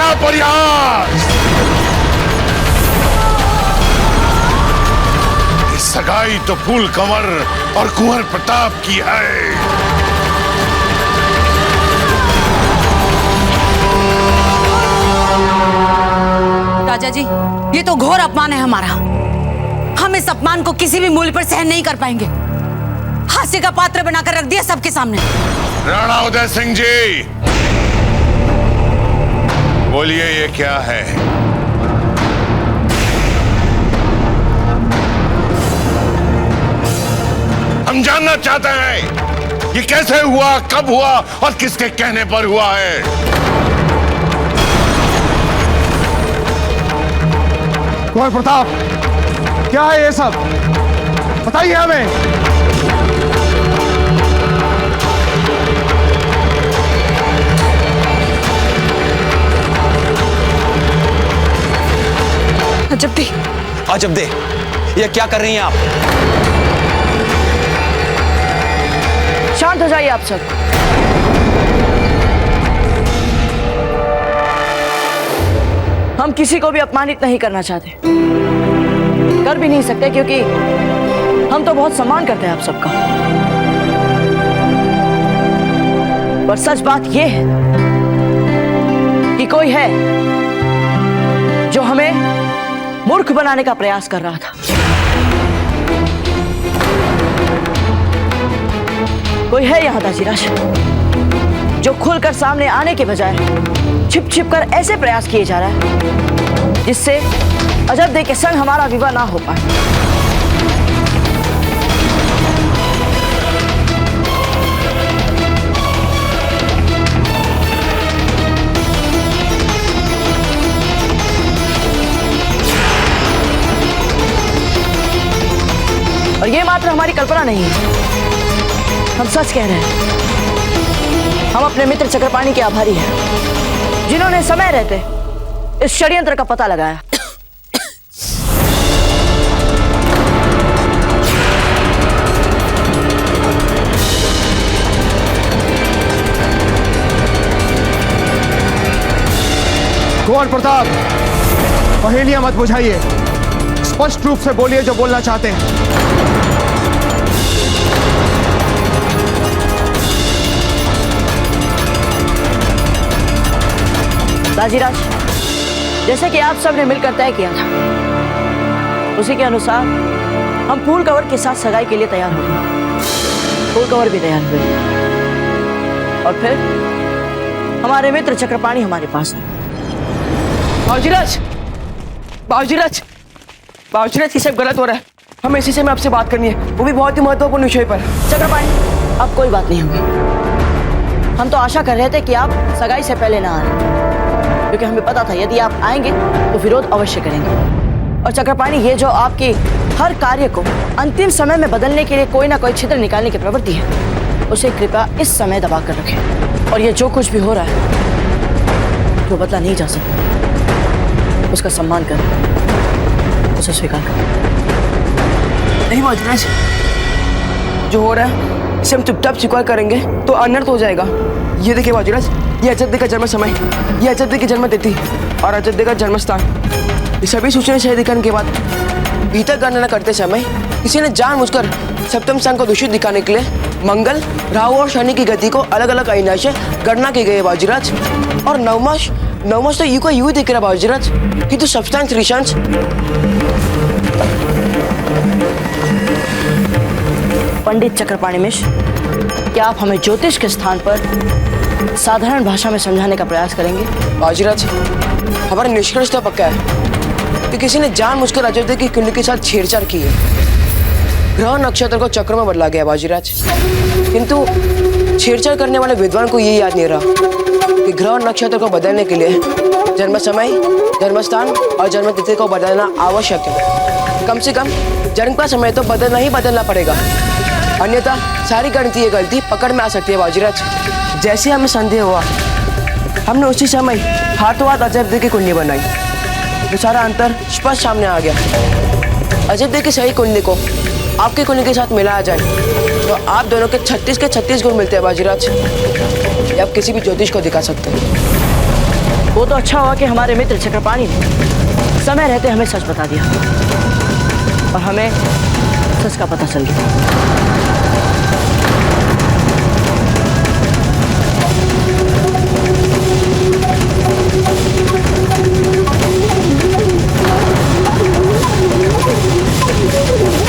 कैसा प्रयास! इस सगाई तो फूल कंवर और कुंवर प्रताप की है। राजा जी, ये तो घोर अपमान है हमारा। हम इस अपमान को किसी भी मूल्य पर सहन नहीं कर पाएंगे। हास्य का पात्र बनाकर रख दिया सबके सामने। राणा उदय सिंह जी, बोलिए ये क्या है? हम जानना चाहते हैं ये कैसे हुआ, कब हुआ और किसके कहने पर हुआ है। कुंवर प्रताप, क्या है ये सब? बताइए हमें। अजब दे, ये क्या कर रही हैं आप? शांत हो जाइए आप सब। हम किसी को भी अपमानित नहीं करना चाहते, कर भी नहीं सकते, क्योंकि हम तो बहुत सम्मान करते हैं आप सबका। पर सच बात यह है कि कोई है जो हमें मूर्ख बनाने का प्रयास कर रहा था। कोई है यहां दाजीराज जो खुलकर सामने आने के बजाय छिप छिप कर ऐसे प्रयास किए जा रहा है जिससे अजब के संग हमारा विवाह ना हो पाए। और ये मात्र हमारी कल्पना नहीं है, हम सच कह रहे हैं। हम अपने मित्र चक्रपाणी के आभारी हैं, जिन्होंने समय रहते इस षड्यंत्र का पता लगाया। कुंवर प्रताप, पहेलियां मत बुझाइए, स्पष्ट रूप से बोलिए जो बोलना चाहते हैं। दाजीराज, जैसे कि आप सब ने मिलकर तय किया था, उसी के अनुसार हम फूल कंवर के साथ सगाई के लिए तैयार हो गए। फूल कंवर भी तैयार हुए और फिर हमारे मित्र चक्रपाणी हमारे पास आए। बाबूजीराज, बाबूजीराज, बाबूजीराज, ये सब गलत हो रहा है। हमें इसी से में आपसे बात करनी है, वो भी बहुत ही महत्वपूर्ण विषय पर। चक्रपाणी, अब कोई बात नहीं होगी। हम तो आशा कर रहे थे कि आप सगाई से पहले ना आए, क्योंकि हमें पता था यदि आप आएंगे तो विरोध अवश्य करेंगे। और चक्रपाणी, ये जो आपकी हर कार्य को अंतिम समय में बदलने के लिए कोई ना कोई छिद्र निकालने की प्रवृत्ति है, उसे कृपया इस समय दबा कर रखें। और ये जो कुछ भी हो रहा है, जो बदला नहीं जा सकता, उसका सम्मान करें, उसे स्वीकार करें। नहीं बाबूजीराज, जो हो रहा है इसे हम चुपचाप स्वीकार करेंगे तो अनर्थ हो जाएगा। ये देखिए बाबूजीराज, ये अजब का जन्म समय, ये अजब की जन्म तिथि और अजब का जन्म स्थान, ये सभी सूचना शहरीकरण के बाद भीतर गणना करते समय किसी ने जानबूझकर सप्तम स्थान को दूषित दिखाने के लिए मंगल, राहु और शनि की गति को अलग अलग अविनाश से गणना की गई है बाबूजीराज। और नवमाश तो यू का यू दिख रहा है बाबूजीराज, किंतु सप्तांश ऋषांश। पंडित चक्रपाणी मिश्र, क्या आप हमें ज्योतिष के स्थान पर साधारण भाषा में समझाने का प्रयास करेंगे? बाबूजीराज, हमारा निष्कर्ष तो पक्का है कि किसी ने जानबूझकर अजय की कुंडली के साथ छेड़छाड़ की है। ग्रह नक्षत्र को चक्र में बदला गया बाबूजीराज, किंतु छेड़छाड़ करने वाले विद्वान को ये याद नहीं रहा कि ग्रह नक्षत्र को बदलने के लिए जन्म समय, जन्म स्थान और जन्म तिथि को बदलना आवश्यक है। कम से कम जन्म का समय तो बदलना पड़ेगा, अन्यथा सारी गणितीय गलती पकड़ में आ सकती है बाबूजीराज। जैसे हमें संदेह हुआ, हमने उसी समय हाथों हाथ अजय की कुंडली बनाई, तो सारा अंतर स्पष्ट सामने आ गया। अजय की सही कुंडली को आपकी कुंडली के साथ मिलाया जाए तो आप दोनों के 36 गुण मिलते हैं बाबूजीराज। ये आप किसी भी ज्योतिष को दिखा सकते हैं। वो तो अच्छा हुआ कि हमारे मित्र चक्रपाणी ने समय रहते हमें सच बता दिया और हमें सच का पता चल गया।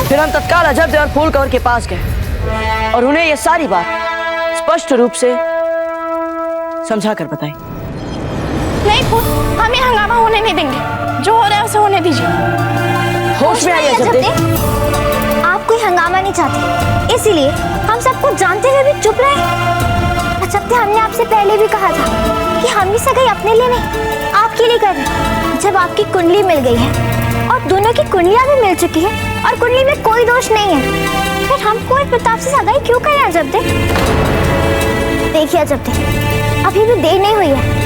फिर हम तत्काल अजब और फूल कंवर के पास गए और उन्हें यह सारी बात स्पष्ट रूप से समझा कर बताई। नहीं फूल, हम ये हंगामा होने नहीं देंगे। जो हो रहा है उसे होने दीजिए। होश में आइए अजब। आप कोई हंगामा नहीं चाहते, इसीलिए हम सब कुछ जानते हुए भी चुप रहे। अजब, हमने आपसे पहले भी कहा था कि हम ये सगाई अपने लिए नहीं आपके लिए कर रहे। जब आपकी कुंडली मिल गई है और दोनों की कुंडलियां भी मिल चुकी है और कुंडली में कोई दोष नहीं है, फिर हम कुंवर प्रताप से सगाई क्यों करें अजब? देखिए अजब, अभी भी देर नहीं हुई है।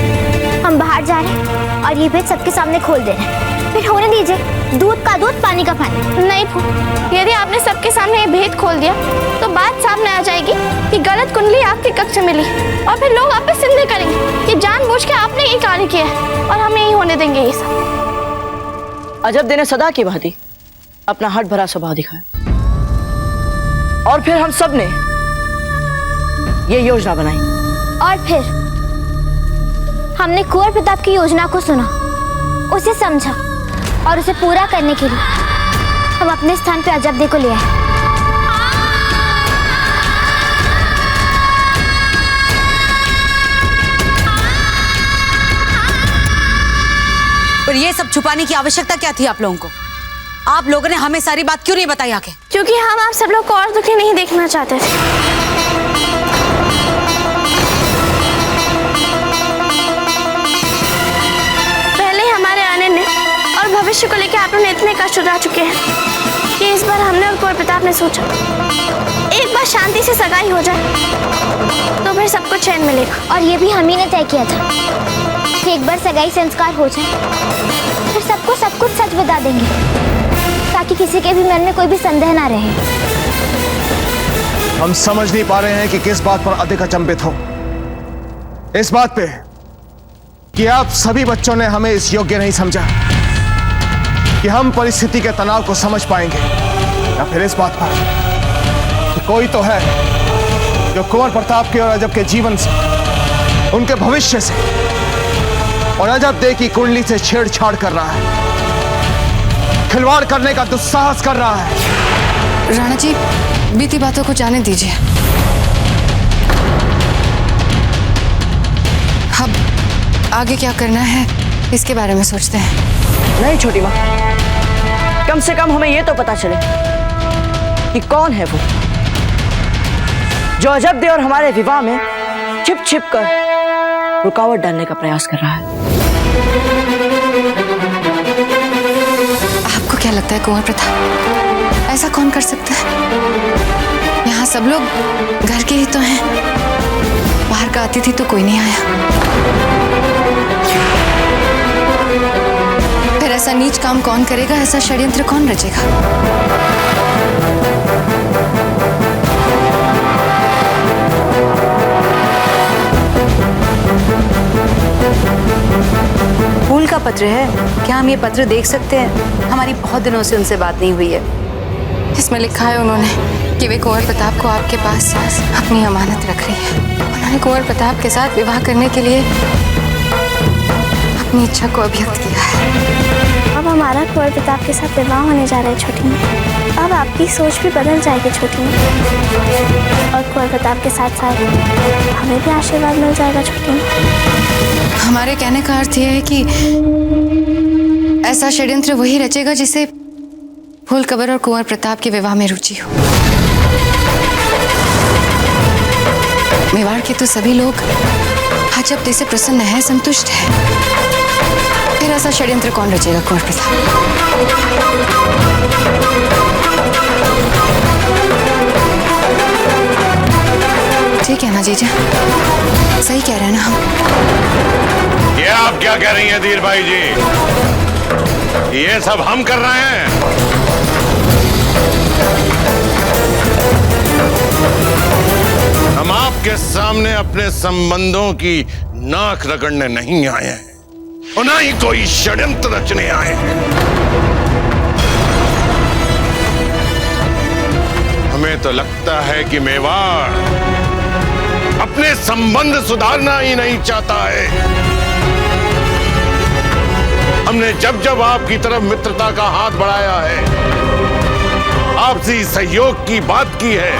हम बाहर जा रहे हैं और ये भेद सबके सामने खोल दे रहे हैं। फिर होने दीजिए, दूध का दूध पानी का पानी। नहीं फूल, यदि आपने सबके सामने ये भेद खोल दिया तो बात सामने आ जाएगी कि गलत कुंडली आपके कक्ष में मिली और फिर लोग आप पे सिंधे करेंगे कि जानबूझ के आपने ये कार्य किया है और हम नहीं होने देंगे ये सब। अजब ने सदा की भांति अपना हट भरा स्वभाव दिखाया और फिर हम सब ने ये योजना बनाई और फिर हमने कुंवर प्रताप की योजना को सुना, उसे समझा और उसे पूरा करने के लिए हम अपने स्थान पे अजब को ले आए। पर ये सब छुपाने की आवश्यकता क्या थी आप लोगों को? आप लोगों ने हमें सारी बात क्यों नहीं बताई आके? क्योंकि हम आप सब लोग को और दुखी नहीं देखना चाहते थे। भविष्य को लेकर आप लोग इतने कष्ट उठा चुके हैं कि इस बार हमने और कुंवर प्रताप ने सोचा एक बार शांति से सगाई हो जाए तो फिर सबको चैन मिलेगा। और ये भी हम ही ने तय किया था कि एक बार सगाई संस्कार हो जाए फिर सबको सब कुछ सच बता देंगे ताकि किसी के भी मन में कोई भी संदेह ना रहे। हम समझ नहीं पा रहे हैं कि किस बात पर अधिक अचंभित हो। इस बात पे कि आप सभी बच्चों ने हमें इस योग्य नहीं समझा कि हम परिस्थिति के तनाव को समझ पाएंगे, या फिर इस बात पर कि कोई तो है जो कुंवर प्रताप के और अजब के जीवन से, उनके भविष्य से और अजब दे की कुंडली से छेड़छाड़ कर रहा है, खिलवाड़ करने का दुस्साहस कर रहा है। राणा जी, बीती बातों को जाने दीजिए। अब आगे क्या करना है इसके बारे में सोचते हैं। नहीं छोटी माँ, कम से कम हमें यह तो पता चले कि कौन है वो जो अजब दे और हमारे विवाह में छिप छिप कर रुकावट डालने का प्रयास कर रहा है। आपको क्या लगता है कुंवर प्रताप ऐसा कौन कर सकता है? यहाँ सब लोग घर के ही तो हैं, बाहर का अतिथि तो कोई नहीं आया। फिर ऐसा नीच काम कौन करेगा, ऐसा षड्यंत्र कौन रचेगा? फूल का पत्र है, क्या हम ये पत्र देख सकते हैं? हमारी बहुत दिनों से उनसे बात नहीं हुई है। इसमें लिखा है उन्होंने कि वे कुंवर प्रताप को आपके पास अपनी अमानत रख रही है। उन्होंने कुंवर प्रताप के साथ विवाह करने के लिए अपनी इच्छा को अभिव्यक्त किया है। अब हमारा कुंवर प्रताप के साथ विवाह होने जा रहा है छोटी माँ। अब आपकी सोच भी बदल जाएगी छोटी माँ, और कुंवर प्रताप के साथ साथ हमें भी आशीर्वाद मिल जाएगा छोटी माँ। हमारे कहने का अर्थ यह है कि ऐसा षड्यंत्र वही रचेगा जिसे फूल कंवर और कुंवर प्रताप के विवाह में रुचि हो। मेवाड़ के तो सभी लोग अजब दे से प्रसन्न है, संतुष्ट है। फिर ऐसा षड्यंत्र कौन रचेगा कुंवर प्रताप? ठीक है ना जीजा, सही कह रहे हैं ना हम? ये आप क्या कह रही हैं धीर भाई जी? ये सब हम कर रहे हैं? हम आपके सामने अपने संबंधों की नाक रगड़ने नहीं आए हैं। और ना ही कोई षड्यंत्र रचने आए हैं। हमें तो लगता है कि मेवाड़ अपने संबंध सुधारना ही नहीं चाहता है। हमने जब जब आपकी तरफ मित्रता का हाथ बढ़ाया है, आपसी सहयोग की बात की है,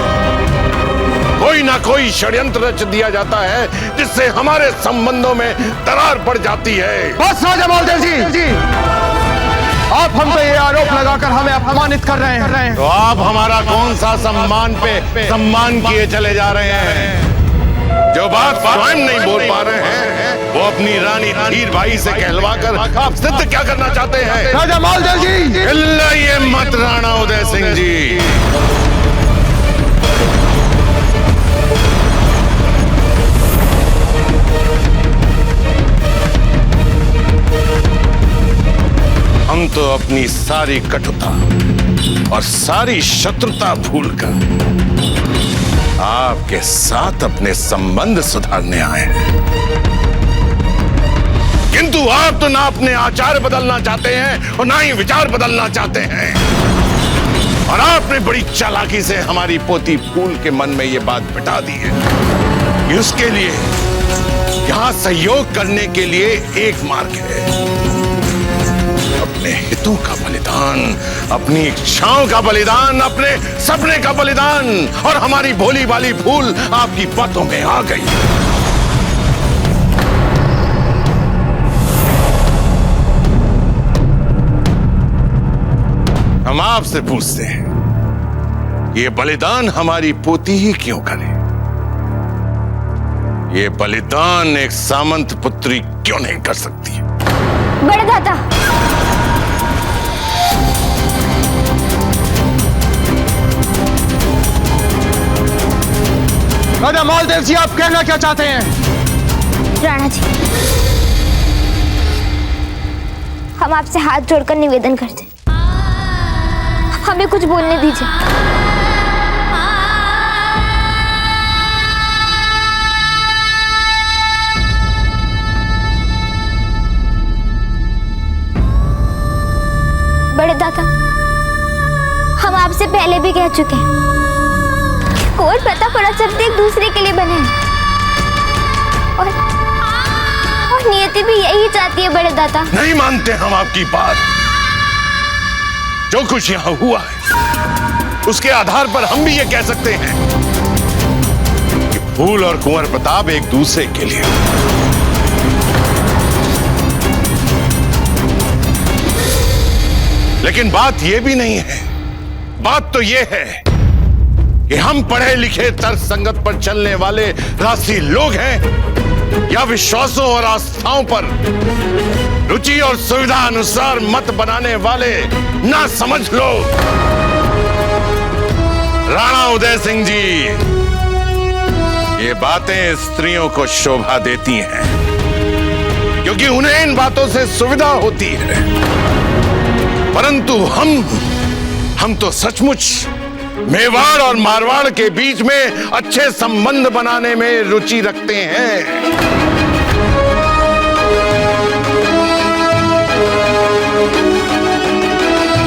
कोई ना कोई षड्यंत्र रच दिया जाता है जिससे हमारे संबंधों में दरार पड़ जाती है। बस राजा मालदेव जी, आप हम पे ये आरोप लगाकर हमें अपमानित कर रहे हैं। तो आप हमारा कौन सा सम्मान पे सम्मान किए चले जा रहे हैं? जो बात स्वयं नहीं बोल पा रहे हैं वो अपनी रानी धीर भाई से कहलवा कर आप सिद्ध क्या करना चाहते हैं? राजा मालदेव जी, चिल्लाइए मत राणा उदय सिंह जी। हम तो अपनी सारी कटुता और सारी शत्रुता भूलकर आपके साथ अपने संबंध सुधारने आए हैं, किंतु आप तो ना अपने आचार बदलना चाहते हैं और ना ही विचार बदलना चाहते हैं। और आपने बड़ी चालाकी से हमारी पोती फूल के मन में ये बात बिठा दी है कि उसके लिए यहां सहयोग करने के लिए एक मार्ग है, अपने हितों का बलिदान, अपनी इच्छाओं का बलिदान, अपने सपने का बलिदान। और हमारी भोली भाली फूल आपकी बातों में आ गई। हम आपसे पूछते हैं, ये बलिदान हमारी पोती ही क्यों करे? ये बलिदान एक सामंत पुत्री क्यों नहीं कर सकती? बड़े दादा, राजा मालदेव जी, आप कहना क्या चाहते हैं? राणा जी, हम आपसे हाथ जोड़कर निवेदन करते हैं, हमें कुछ बोलने दीजिए। बड़े दादा, हम आपसे पहले भी कह चुके हैं, कोई प्रताप और अचरते एक दूसरे के लिए बने हैं, और नियति भी यही चाहती है। बड़े दादा, नहीं मानते हम आपकी बात। जो कुछ यहां हुआ है उसके आधार पर हम भी ये कह सकते हैं कि फूल और कुंवर प्रताप एक दूसरे के लिए। लेकिन बात यह भी नहीं है, बात तो यह है कि हम पढ़े लिखे तर्क संगत पर चलने वाले राष्ट्रीय लोग हैं या विश्वासों और आस्थाओं पर रुचि और सुविधा अनुसार मत बनाने वाले ना समझ लोग। राणा उदय सिंह जी, ये बातें स्त्रियों को शोभा देती हैं क्योंकि उन्हें इन बातों से सुविधा होती है, परंतु हम तो सचमुच मेवाड़ और मारवाड़ के बीच में अच्छे संबंध बनाने में रुचि रखते हैं।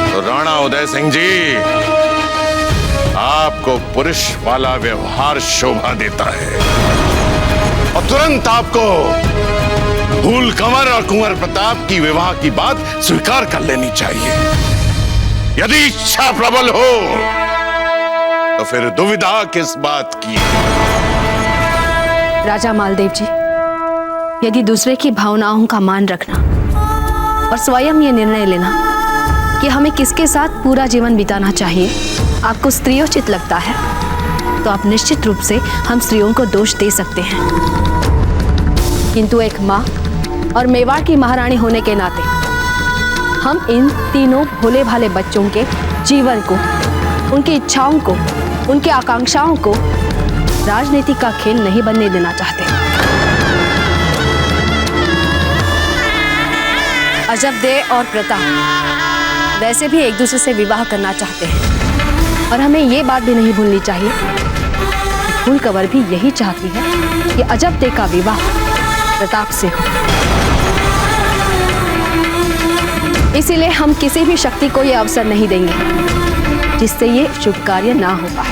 तो राणा उदय सिंह जी, आपको पुरुष वाला व्यवहार शोभा देता है और तुरंत आपको फूल कंवर और कुंवर प्रताप की विवाह की बात स्वीकार कर लेनी चाहिए। यदि इच्छा प्रबल हो तो फिर दुविधा किस बात की? राजा मालदेव जी, यदि दूसरे की भावनाओं का मान रखना और स्वयं ये निर्णय लेना कि हमें किसके साथ पूरा जीवन बिताना चाहिए आपको स्त्रियोचित लगता है, तो आप निश्चित रूप से हम स्त्रियों को दोष दे सकते हैं, किंतु एक माँ और मेवाड़ की महारानी होने के नाते हम इन तीनों भोले भाले बच्चों के जीवन को, उनकी इच्छाओं को, उनकी आकांक्षाओं को राजनीति का खेल नहीं बनने देना चाहते। अजबदेह और प्रताप वैसे भी एक दूसरे से विवाह करना चाहते हैं और हमें ये बात भी नहीं भूलनी चाहिए कि फूल कंवर भी यही चाहती है कि अजबदेह का विवाह प्रताप से हो। इसीलिए हम किसी भी शक्ति को यह अवसर नहीं देंगे जिससे ये शुभ कार्य ना हो पाए।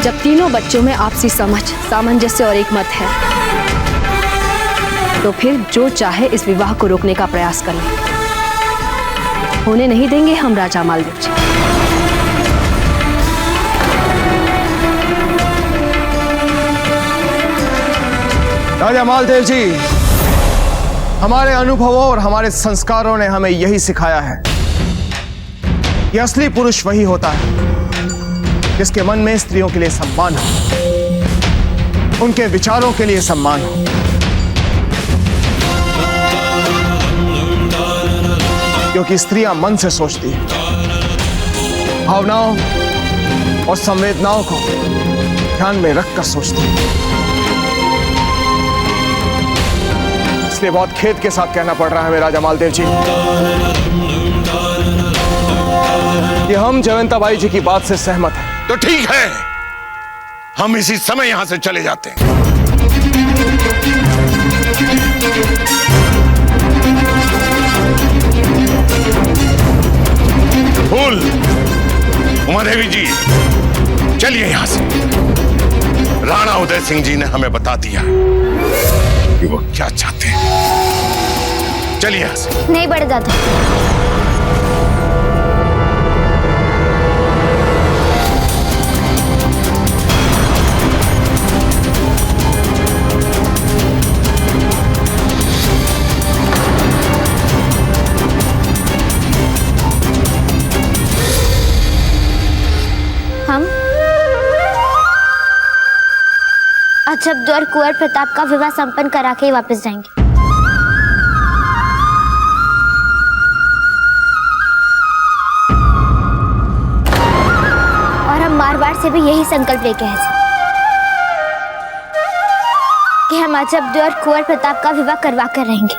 जब तीनों बच्चों में आपसी समझ, सामंजस्य और एकमत है, तो फिर जो चाहे इस विवाह को रोकने का प्रयास कर ले। होने नहीं देंगे हम राजा मालदेव जी। राजा मालदेव जी, हमारे अनुभवों और हमारे संस्कारों ने हमें यही सिखाया है कि असली पुरुष वही होता है जिसके मन में स्त्रियों के लिए सम्मान हो, उनके विचारों के लिए सम्मान हो। क्योंकि स्त्रियां मन से सोचती हैं, भावनाओं और संवेदनाओं को ध्यान में रखकर सोचती हैं। इसलिए बहुत खेद के साथ कहना पड़ रहा है हमें राजा मालदेव जी कि हम जयवंताबाई जी की बात से सहमत हैं। तो ठीक है, हम इसी समय यहां से चले जाते हैं। फूल, उमा देवी जी, चलिए यहां से। राणा उदय सिंह जी ने हमें बता दिया कि वो क्या चाहते हैं। चलिए यहां से। नहीं बड़े दादा, हम अजब और कुंवर प्रताप का विवाह संपन्न करा के ही वापस जाएंगे। और हम मारवाड़ से भी यही संकल्प लेके आए कि हम अजब और कुंवर प्रताप का विवाह करवा कर रहेंगे।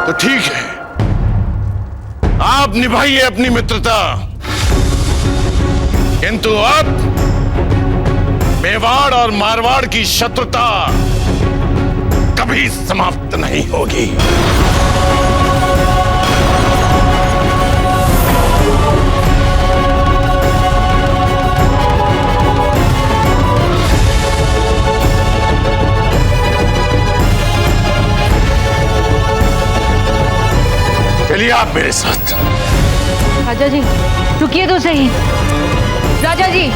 तो ठीक है, आप निभाइए अपनी मित्रता, किंतु अब मेवाड़ और मारवाड़ की शत्रुता कभी समाप्त नहीं होगी। चलिए आप मेरे साथ। राजा जी रुकिए तो सही। राजा जी,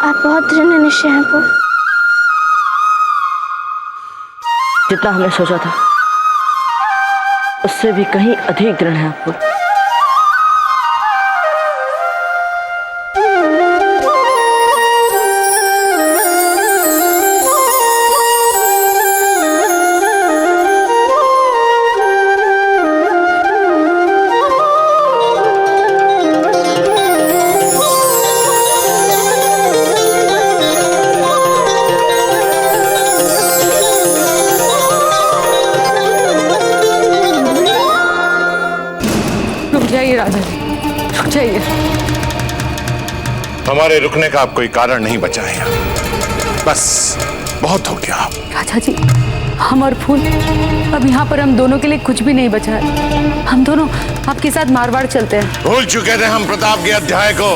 आप बहुत दृढ़ निश्चय हैं फूल। जितना हमने सोचा था उससे भी कहीं अधिक दृढ़ है आप फूल। राजा जी रुक जाइए। हमारे रुकने का अब कोई कारण नहीं बचा है, बस बहुत हो गया। राजा जी, हम और फूल, अब यहाँ पर हम दोनों के लिए कुछ भी नहीं बचा है। हम दोनों आपके साथ मारवाड़ चलते हैं। भूल चुके थे हम प्रताप के अध्याय को,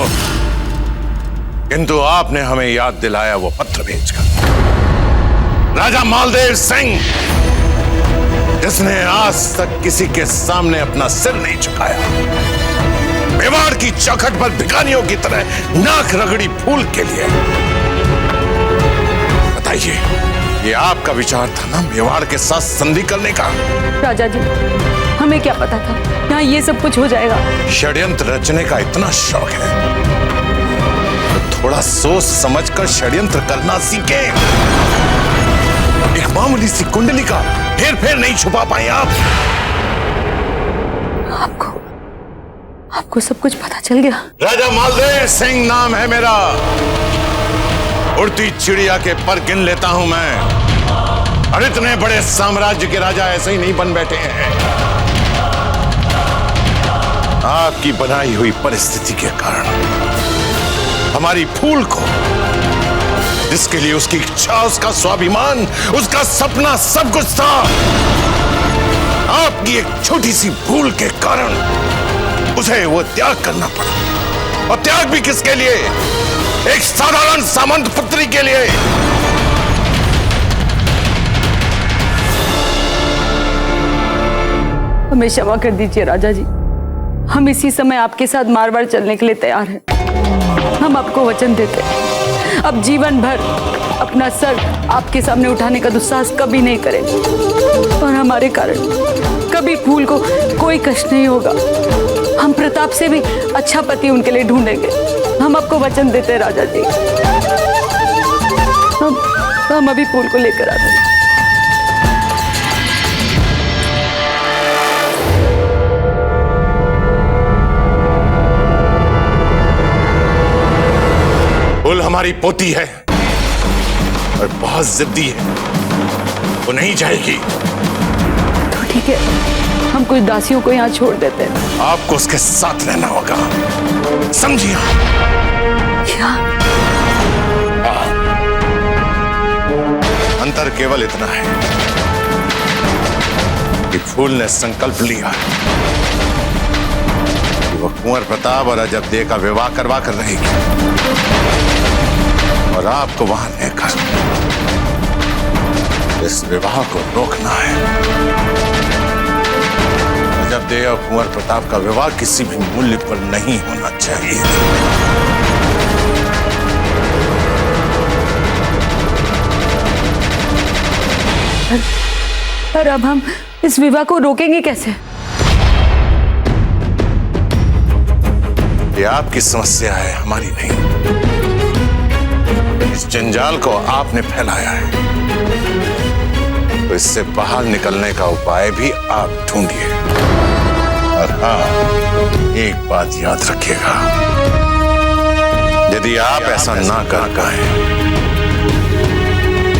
किंतु आपने हमें याद दिलाया वो पत्र भेजकर। राजा मालदेव सिंह, जिसने आज तक किसी के सामने अपना सिर नहीं झुकाया, मेवाड़ की चौखट पर भिखारियों की तरह नाक रगड़ी फूल के लिए। बताइए, ये आपका विचार था ना मेवाड़ के साथ संधि करने का? राजा जी, हमें क्या पता था यहाँ ये सब कुछ हो जाएगा। षड्यंत्र रचने का इतना शौक है तो थोड़ा सोच समझकर षड्यंत्र करना सीखे। एक मामूली सी कुंडली का हेर फेर नहीं छुपा पाए आप। आपको सब कुछ पता चल गया? राजा मालदेव सिंह नाम है मेरा। उड़ती चिड़िया के पर गिन लेता हूं मैं, और इतने बड़े साम्राज्य के राजा ऐसे ही नहीं बन बैठे हैं। आपकी बनाई हुई परिस्थिति के कारण हमारी फूल को, जिसके लिए उसकी इच्छा, उसका स्वाभिमान, उसका सपना सब कुछ था, आपकी एक छोटी सी भूल के कारण उसे वो त्याग करना पड़ा। और त्याग भी किसके लिए? एक साधारण सामंत पुत्री के लिए। हमें क्षमा कर दीजिए राजा जी, हम इसी समय आपके साथ मारवाड़ चलने के लिए तैयार हैं। हम आपको वचन देते हैं, अब जीवन भर अपना सर आपके सामने उठाने का दुस्साहस कभी नहीं करेंगे, और हमारे कारण कभी फूल को कोई कष्ट नहीं होगा। हम प्रताप से भी अच्छा पति उनके लिए ढूंढेंगे। हम आपको वचन देते हैं राजा जी। हम अभी फूल को लेकर आते हैं। फूल हमारी पोती है और बहुत जिद्दी है, वो नहीं जाएगी। तो ठीक है, हम कुछ दासियों को यहाँ छोड़ देते हैं। आपको उसके साथ रहना होगा, समझिए? क्या? अंतर केवल इतना है कि फूल ने संकल्प लिया कि वो कुंवर प्रताप और अजबदेह का विवाह करवा कर रहेगी, और आपको वहां लेकर इस विवाह को रोकना है। अजबदेह और कुंवर प्रताप का विवाह किसी भी मूल्य पर नहीं होना चाहिए। पर अब हम इस विवाह को रोकेंगे कैसे? ये आपकी समस्या है, हमारी नहीं। इस जंजाल को आपने फैलाया है, तो इससे बाहर निकलने का उपाय भी आप ढूंढिए। और हाँ, एक बात याद रखिएगा, यदि आप ऐसा ना कर पाए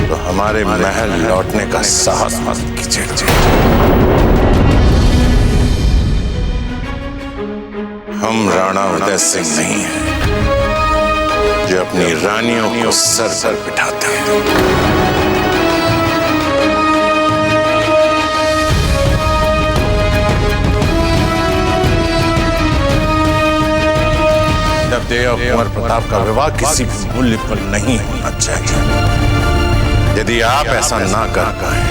तो हमारे महल लौटने का साहस मत कीजिए। हम राणा उदय सिंह नहीं हैं जो अपनी रानियों को सर सर बिठाते हैं। अजबदेह और कुंवर प्रताप का विवाह किसी भी मूल्य पर नहीं होना चाहिए। यदि आप ऐसा ना कर पाए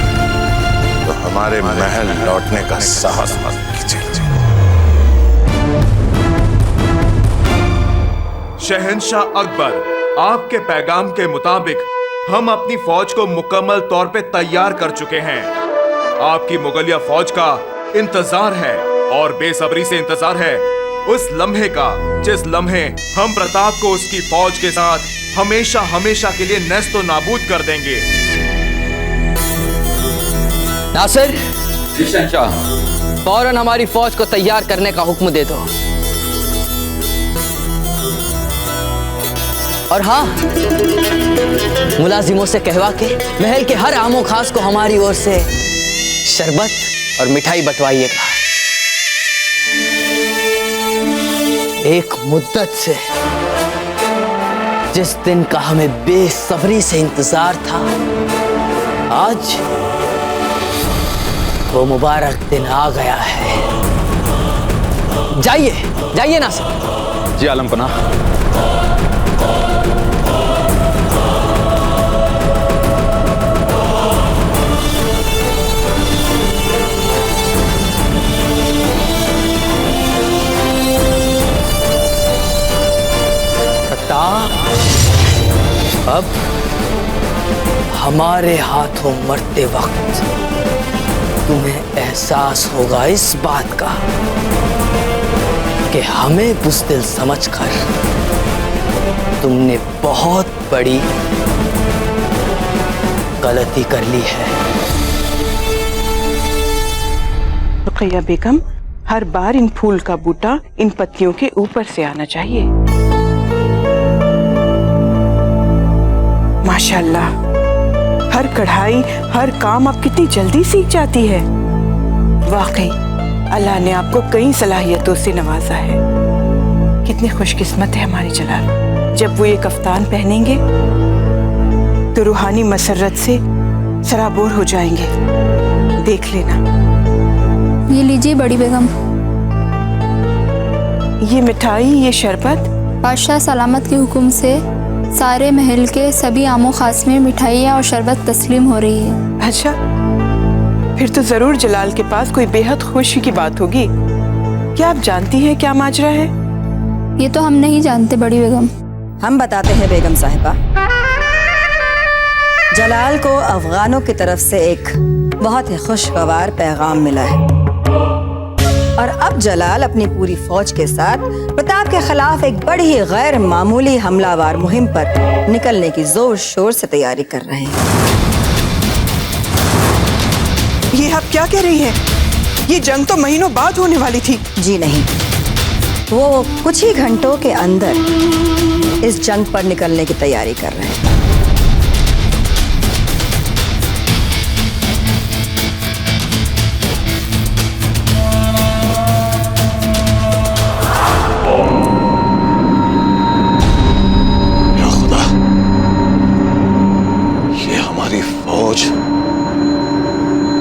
तो हमारे महल लौटने का साहस मत कीजिए। शहंशाह अकबर, आपके पैगाम के मुताबिक हम अपनी फौज को मुकम्मल तौर पे तैयार कर चुके हैं। आपकी मुगलिया फौज का इंतजार है, और बेसब्री से इंतजार है उस लम्हे का जिस लम्हे हम प्रताप को उसकी फौज के साथ हमेशा हमेशा के लिए नेस्तो नाबूद कर देंगे। नासिर, फौरन हमारी फौज को तैयार करने का हुक्म दे दो। और हाँ, मुलाजिमों से कहवा के महल के हर आमो खास को हमारी ओर से शरबत और मिठाई बंटवाइएगा। एक मुद्दत से, जिस दिन का हमें बेसब्री से इंतजार था, आज वो मुबारक दिन आ गया है। जाइए जाइए नासिर। जी आलम पनाह। हमारे हाथों मरते वक्त तुम्हें एहसास होगा इस बात का कि हमें बुज़दिल समझकर तुमने बहुत बड़ी गलती कर ली है। रुकैया बेगम, हर बार इन फूल का बूटा इन पत्तियों के ऊपर से आना चाहिए। माशाल्लाह, हर कढ़ाई, हर काम आप कितनी जल्दी सीख जाती है। वाकई अल्लाह ने आपको कई सलाहियतों से नवाजा है। कितनी खुशकिस्मत है हमारी जलाल। जब वो ये कफ्तान पहनेंगे तो रूहानी मसरत से सराबोर हो जाएंगे। देख लेना। ये लीजिए बड़ी बेगम। ये मिठाई, ये शरबत बादशाह सलामत के हुक्म से सारे महल के सभी आमो खास में मिठाइयाँ और शरबत तस्लीम हो रही है। अच्छा, फिर तो जरूर जलाल के पास कोई बेहद खुशी की बात होगी। क्या आप जानती हैं क्या माजरा है? ये तो हम नहीं जानते बड़ी बेगम। हम बताते हैं बेगम साहिबा। जलाल को अफगानों की तरफ से एक बहुत ही खुशगवार पैगाम मिला है और अब जलाल अपनी पूरी फौज के साथ प्रताप के खिलाफ एक बड़ी ही गैर मामूली हमलावर मुहिम पर निकलने की जोर शोर से तैयारी कर रहे हैं। ये आप क्या कह रही हैं? ये जंग तो महीनों बाद होने वाली थी। जी नहीं, वो कुछ ही घंटों के अंदर इस जंग पर निकलने की तैयारी कर रहे हैं।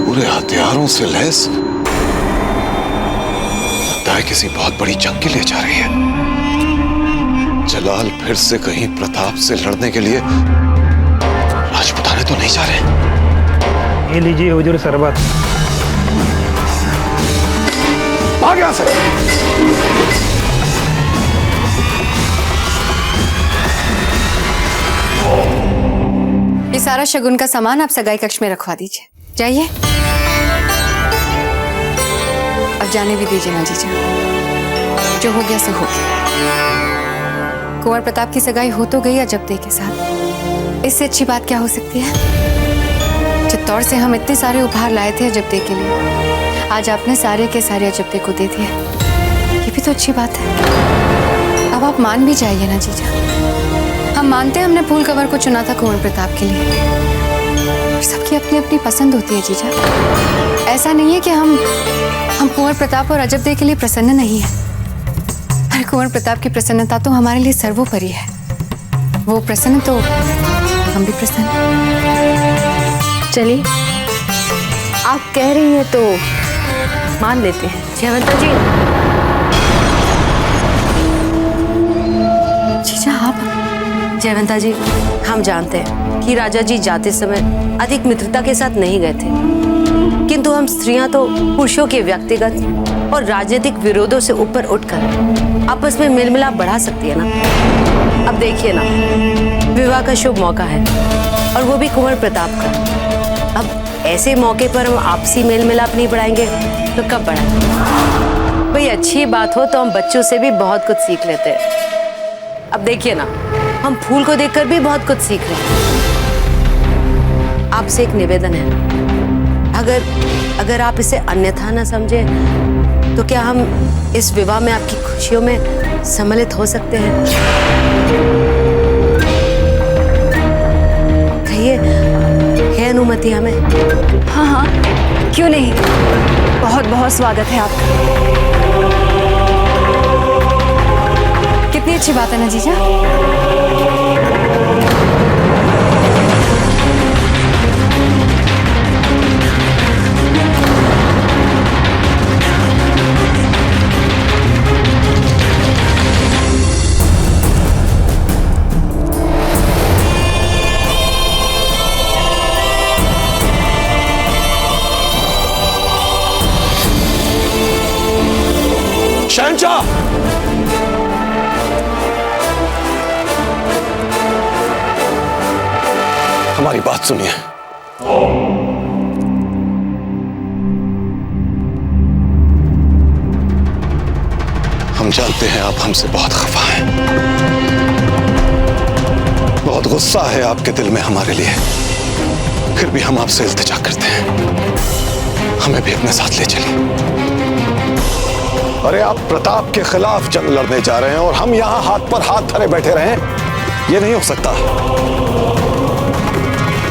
पूरे हथियारों से लैस लगता है किसी बहुत बड़ी जंग के लिए जा रही है। जलाल फिर से कहीं प्रताप से लड़ने के लिए राजपुताने तो नहीं जा रहे। ये लीजिए हुजूर शरबत। भाग यहां से। ये सारा शगुन का सामान आप सगाई कक्ष में रखवा दीजिए। जाइए, अब जाने भी दीजिए ना जीजा। जो हो गया सो हो गया। कुंवर प्रताप की सगाई हो तो गई अजबदे के साथ। इससे अच्छी बात क्या हो सकती है? चित्तौड़ से हम इतने सारे उपहार लाए थे अजबदे के लिए, आज आपने सारे के सारे अजबदे को दे दिए। ये भी तो अच्छी बात है। अब आप मान भी जाइए ना जीजा। हम मानते हैं हमने फूल कवर को चुना था कुंवर प्रताप के लिए, और सबकी अपनी अपनी पसंद होती है जीजा। ऐसा नहीं है कि हम कुंवर प्रताप और अजबदे के लिए प्रसन्न नहीं है। अरे कुंवर प्रताप की प्रसन्नता तो हमारे लिए सर्वोपरि है। वो प्रसन्न तो हम भी प्रसन्न। चलिए, आप कह रही हैं तो मान लेते हैं। जयवंता जी। जीजा आप? जयवंता जी, हम जानते हैं कि राजा जी जाते समय अधिक मित्रता के साथ नहीं गए थे, किंतु हम स्त्रियां तो पुरुषों के व्यक्तिगत और राजनीतिक विरोधों से ऊपर उठकर आपस में मेल मिलाप बढ़ा सकती है ना। अब देखिए ना, विवाह का शुभ मौका है और वो भी कुंवर प्रताप का। अब ऐसे मौके पर हम आपसी मेल मिलाप नहीं बढ़ाएंगे तो कब बढ़ाएंगे? भाई अच्छी बात हो तो हम बच्चों से भी बहुत कुछ सीख लेते हैं। अब देखिए ना, हम फूल को देखकर भी बहुत कुछ सीख रहे हैं। आपसे एक निवेदन है, अगर आप इसे अन्यथा न समझे तो क्या हम इस विवाह में आपकी खुशियों में सम्मिलित हो सकते हैं? कहिए, है अनुमति हमें? हाँ हाँ, क्यों नहीं। बहुत बहुत स्वागत है आपका। कितनी अच्छी बात है ना जीजा। शहंशाह, हमारी बात सुनिए। हम जानते हैं आप हमसे बहुत खफा हैं, बहुत गुस्सा है आपके दिल में हमारे लिए, फिर भी हम आपसे इल्तिजा करते हैं, हमें भी अपने साथ ले चलिए। अरे आप प्रताप के खिलाफ जंग लड़ने जा रहे हैं और हम यहां हाथ पर हाथ धरे बैठे रहें, ये नहीं हो सकता।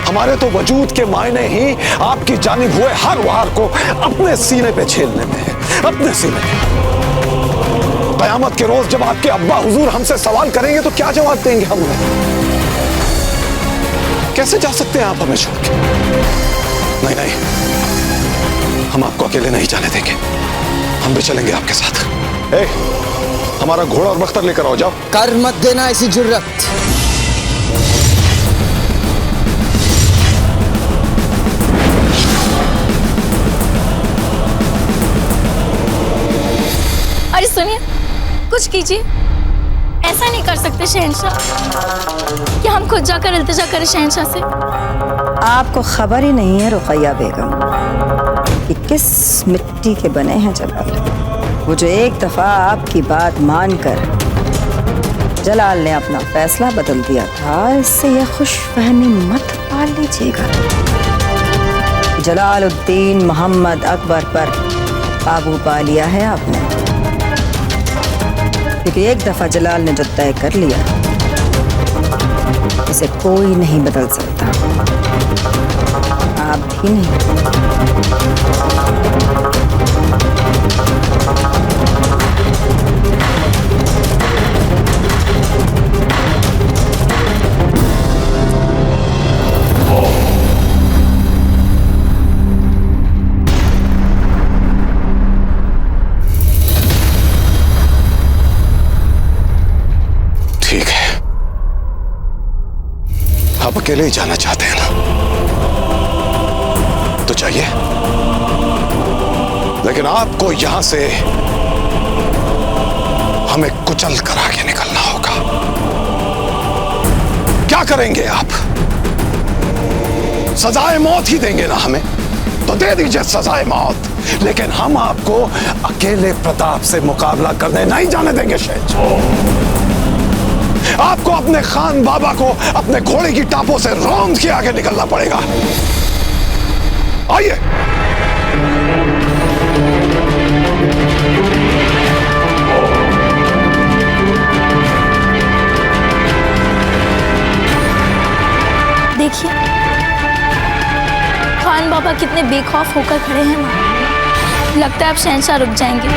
हमारे तो वजूद के मायने ही आपकी जानिब हुए हर वार को अपने सीने पे झेलने में है, अपने सीने पे। कयामत के रोज जब आपके अब्बा हुजूर हमसे सवाल करेंगे तो क्या जवाब देंगे हम उन्हें? कैसे जा सकते हैं आप हमें छोड़ के? नहीं नहीं, हम आपको अकेले नहीं जाने देंगे, हम भी चलेंगे आपके साथ। हमारा घोड़ा और बख्तर लेकर आओ, जाओ। कर मत देना ऐसी जुर्रत। अरे सुनिए, कुछ कीजिए। ऐसा नहीं कर सकते शहंशाह कि हम खुद जाकर इल्तिजा करें शहंशाह से। आपको खबर ही नहीं है रुकैया बेगम कि किस मिट्टी के बने हैं जलाल। वो जो एक दफा आपकी बात मानकर जलाल ने अपना फैसला बदल दिया था, इससे यह खुशफहमी मत पाल लीजिएगा। जलालुद्दीन मोहम्मद अकबर पर काबू पा लिया है आपने, क्योंकि एक दफा जलाल ने जो तय कर लिया इसे कोई नहीं बदल सकता, आप भी नहीं। ठीक है, आप अकेले ही जाना चाहते हैं ना, तो चाहिए, लेकिन आपको यहां से हमें कुचल कर आगे निकलना होगा। क्या करेंगे आप? सजाए मौत ही देंगे ना हमें, तो दे दीजिए सजाए मौत, लेकिन हम आपको अकेले प्रताप से मुकाबला करने नहीं जाने देंगे शहंशाह। आपको अपने खान बाबा को अपने घोड़े की टापों से रौंद के आगे निकलना पड़ेगा। आइए। देखिए खान बाबा कितने बेखौफ होकर खड़े हैं वहां। लगता है अब शहंशाह रुक जाएंगे।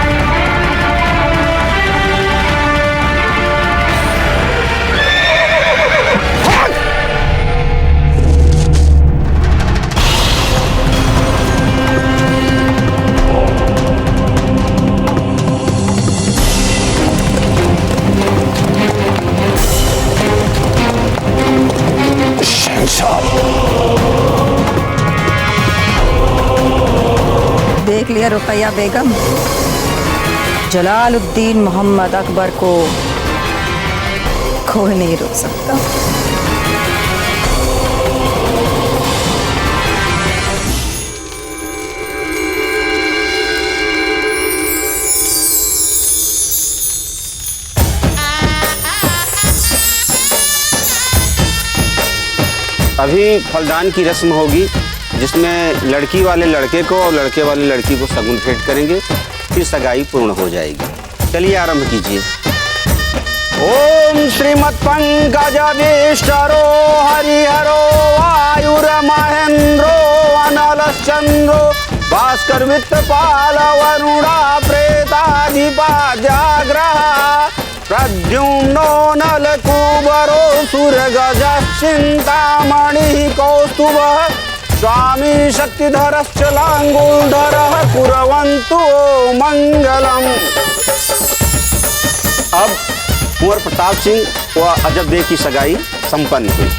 देख लिया रुकैया बेगम, जलालुद्दीन मोहम्मद अकबर को कोई नहीं रोक सकता। अभी फलदान की रस्म होगी, जिसमें लड़की वाले लड़के को और लड़के वाले लड़की को शगुन भेंट करेंगे, फिर सगाई पूर्ण हो जाएगी। चलिए आरंभ कीजिए। ओम श्रीमत् पंकजविष्टरो हरिहरो वायुरमहेन्द्रो अनलश्चंद्रो भास्कर वित्तपाल वरुणा प्रेताधिपाद्याग्रह प्रद्युम्नो नलकुबरो सुरगजश्चिन्तामणिः कौस्तुभः स्वामी शक्तिधरश्च लांगूलधरः कुर्वन्तु मंगलम्। अब कुंवर प्रताप सिंह व अजब बे की सगाई संपन्न हुई।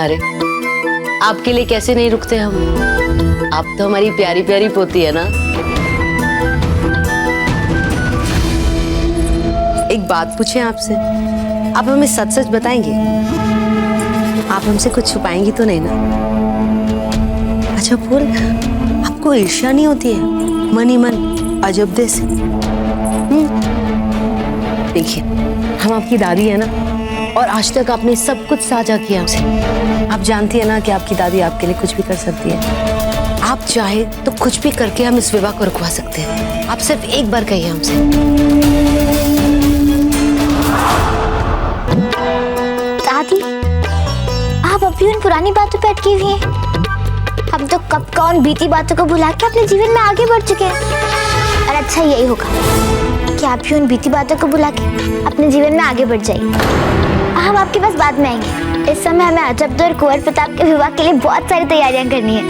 अरे आपके लिए कैसे नहीं रुकते हम। आप तो हमारी प्यारी प्यारी पोती है ना। एक बात पूछें आपसे, आप हमें सच सच बताएंगे? आप हमसे कुछ छुपाएंगी तो नहीं ना? अच्छा फूल, आपको ईर्ष्या नहीं होती है मन ही मन अजबदे से? देखिए, हम आपकी दादी है ना, और आज तक आपने सब कुछ साझा किया हमसे। आप जानती है ना कि आपकी दादी आपके लिए कुछ भी कर सकती है। आप चाहे तो कुछ भी करके हम इस विवाह को रुकवा सकते हैं। आप सिर्फ एक बार कहिए हमसे। दादी, आप अभी उन पुरानी बातों पे अटकी हुई हैं। हम तो कब का उन बीती बातों को भुला के अपने जीवन में आगे बढ़ चुके हैं। और अच्छा यही होगा कि आप भी उन बीती बातों को भुला के अपने जीवन में आगे बढ़ जाइए। हम आपके पास बाद में आएंगे। इस समय हमें अजबदे और कुंवर प्रताप के विवाह के लिए बहुत सारी तैयारियां करनी है।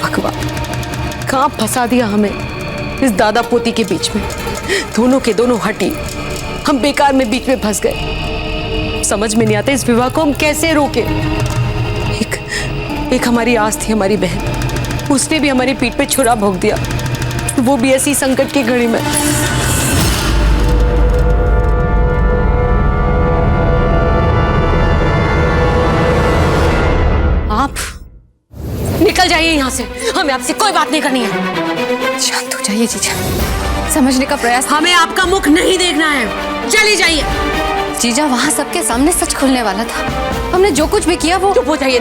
भगवान, कहाँ फंसा दिया हमें इस दादा पोती के बीच में। दोनों के दोनों हटी, हम बेकार में बीच में फंस गए। समझ में नहीं आता इस विवाह को हम कैसे रोके। एक हमारी आस थी, हमारी बहन, उसने भी हमारी पीठ पे छुरा भोंक दिया, वो भी ऐसी संकट की घड़ी में। आप निकल जाइए यहाँ से, हमें आपसे कोई बात नहीं करनी है। शांत हो जाइए जीजा, समझने का प्रयास। हमें आपका मुख नहीं देखना है, चली जाइए। जीजा, वहाँ सबके सामने सच खुलने वाला था। हमने जो कुछ भी किया वो। चुप हो जाइए।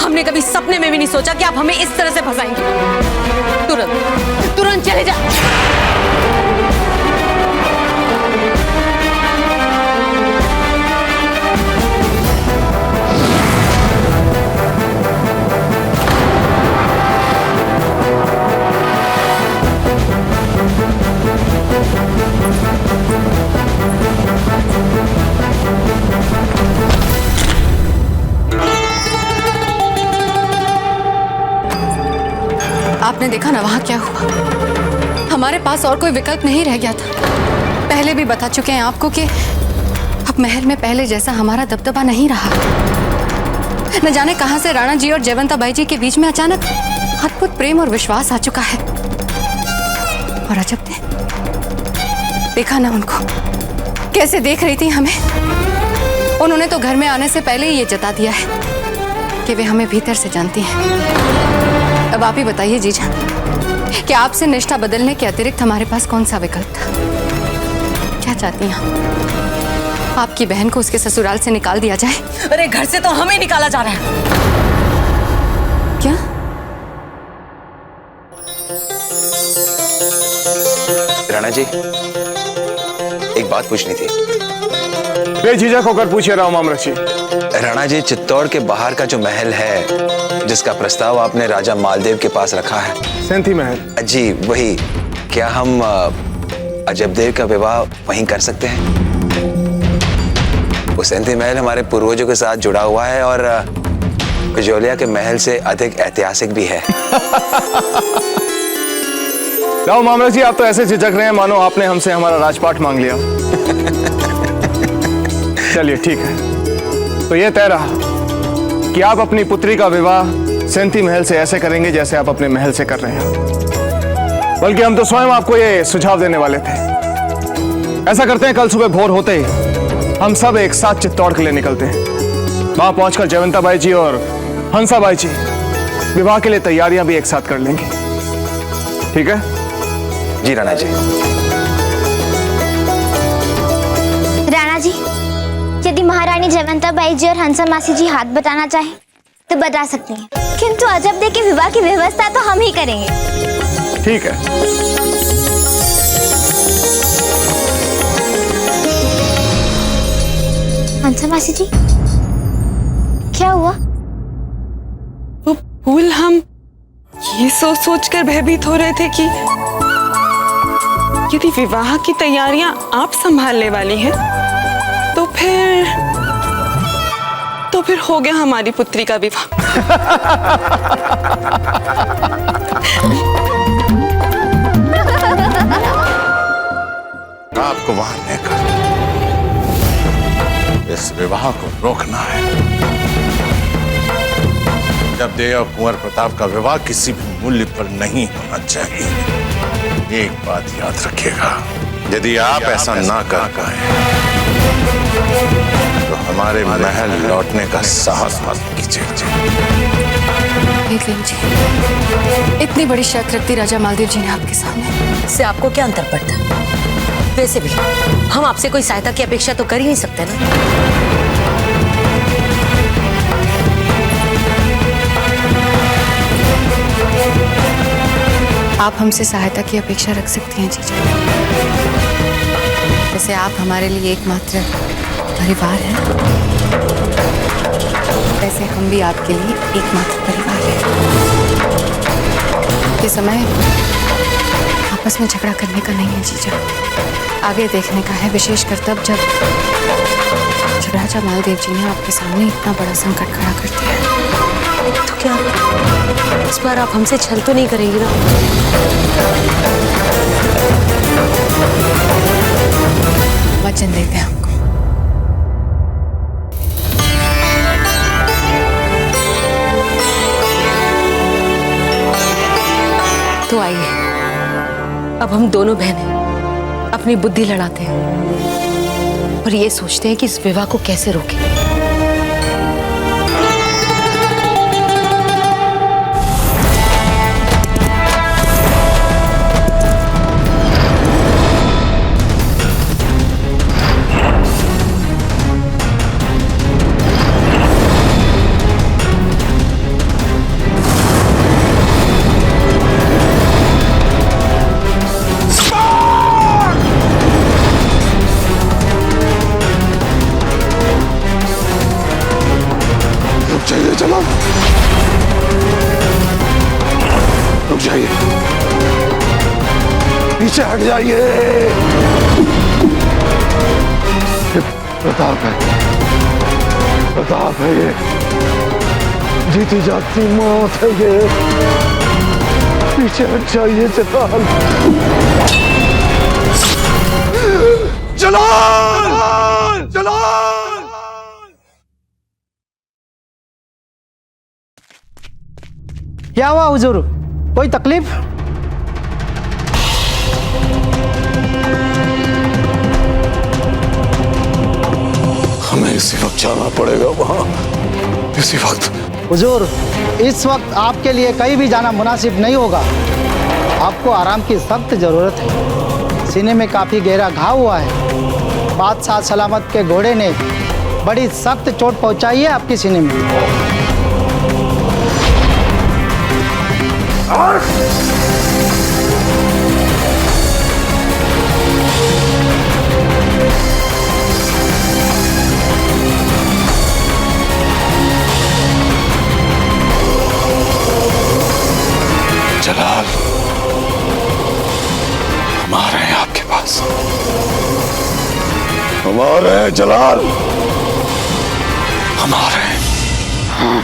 हमने कभी सपने में भी नहीं सोचा कि आप हमें इस तरह से फंसाएंगे। तुरंत चले जा। आपने देखा ना वहाँ क्या हुआ। हमारे पास और कोई विकल्प नहीं रह गया था। पहले भी बता चुके हैं आपको कि अब महल में पहले जैसा हमारा दबदबा नहीं रहा। न जाने कहां से राणा जी और जयवंता बाई जी के बीच में अचानक अद्भुत प्रेम और विश्वास आ चुका है। और अजब ने देखा ना उनको कैसे देख रही थी हमें। उन्होंने तो घर में आने से पहले ही ये जता दिया है कि वे हमें भीतर से जानती हैं। अब आप ही बताइए जीजा कि आपसे निष्ठा बदलने के अतिरिक्त हमारे पास कौन सा विकल्प था? क्या चाहती हैं आपकी बहन को उसके ससुराल से निकाल दिया जाए? अरे घर से तो हमें निकाला जा रहा है। क्या? राणा जी, एक बात पूछनी थी। बेझिझक होकर पूछिए राव मामरक जी। राणा जी, चित्तौड़ के बाहर का जो महल है जिसका प्रस्ताव आपने राजा मालदेव के पास रखा है, सेंथी महल जी, वही, क्या हम अजबदेव का विवाह वहीं कर सकते हैं? वो सेंथी महल हमारे पूर्वजों के साथ जुड़ा हुआ है और कजोलिया के महल से अधिक ऐतिहासिक भी है। राव मामरक जी, आप तो ऐसे झिझक रहे हैं मानो आपने हमसे हमारा राजपाट मांग लिया। चलिए ठीक है, तो ये तय रहा कि आप अपनी पुत्री का विवाह सेंथी महल से ऐसे करेंगे जैसे आप अपने महल से कर रहे हैं। बल्कि हम तो स्वयं आपको ये सुझाव देने वाले थे। ऐसा करते हैं, कल सुबह भोर होते ही हम सब एक साथ चित्तौड़ के लिए निकलते हैं। वहां पहुंचकर जयवंता बाई जी और हंसा बाई जी विवाह के लिए तैयारियां भी एक साथ कर लेंगे। ठीक है जी राणा जी। राणा जी, यदि महारानी जयवंता बाई जी और हंसा मासी जी हाथ बटाना चाहे तो बता सकती हैं, किंतु अजबदे के विवाह की व्यवस्था तो हम ही करेंगे। ठीक है। हंसा मासी जी, क्या हुआ? वो फूल, हम ये सोच सोच कर भयभीत हो रहे थे कि यदि विवाह की तैयारियां आप संभालने वाली हैं तो फिर हो गया हमारी पुत्री का विवाह। प्रताप को वहां लेकर इस विवाह को रोकना है। जब देव और कुंवर प्रताप का विवाह किसी भी मूल्य पर नहीं होना चाहिए। एक बात याद रखिएगा, यदि आप ऐसा ना कर पाए तो हमारे महल लौटने का साहस मत कीजिए। जी, इतनी बड़ी शर्त रखती राजा मालदेव जी ने आपके सामने, इससे आपको क्या अंतर पड़ता है? वैसे भी हम आपसे कोई सहायता की अपेक्षा तो कर ही नहीं सकते ना। आप हमसे सहायता की अपेक्षा रख सकती हैं जीजा। जैसे आप हमारे लिए एकमात्र परिवार हैं, वैसे हम भी आपके लिए एकमात्र परिवार हैं। ये समय आपस में झगड़ा करने का नहीं है जीजा, आगे देखने का है, विशेषकर तब जब राजा मालदेव जी ने आपके सामने इतना बड़ा संकट खड़ा कर दिया है। तो क्या इस बार आप हमसे छल तो नहीं करेंगी ना? वचन देते हैं हमको। तो आइए, अब हम दोनों बहनें अपनी बुद्धि लड़ाते हैं और ये सोचते हैं कि इस विवाह को कैसे रोकें। रुक जाइए, पीछे हट जाइए। प्रताप है, प्रताप है ये, जीती जाती मौत है ये। पीछे हट जाइए जलाल। जलाल, जलाल। क्या हुआ हुजूर, कोई तकलीफ? हमें इसी वक्त जाना पड़ेगा वहां, इसी वक्त। हुजूर, इस वक्त आपके लिए कहीं भी जाना मुनासिब नहीं होगा। आपको आराम की सख्त जरूरत है। सीने में काफी गहरा घाव हुआ है। बादशाह सलामत के घोड़े ने बड़ी सख्त चोट पहुंचाई है आपके सीने में। जलाल, हम आ रहे हैं आपके पास, हम आ रहे हैं जलाल, हम आ रहे हैं। हाँ।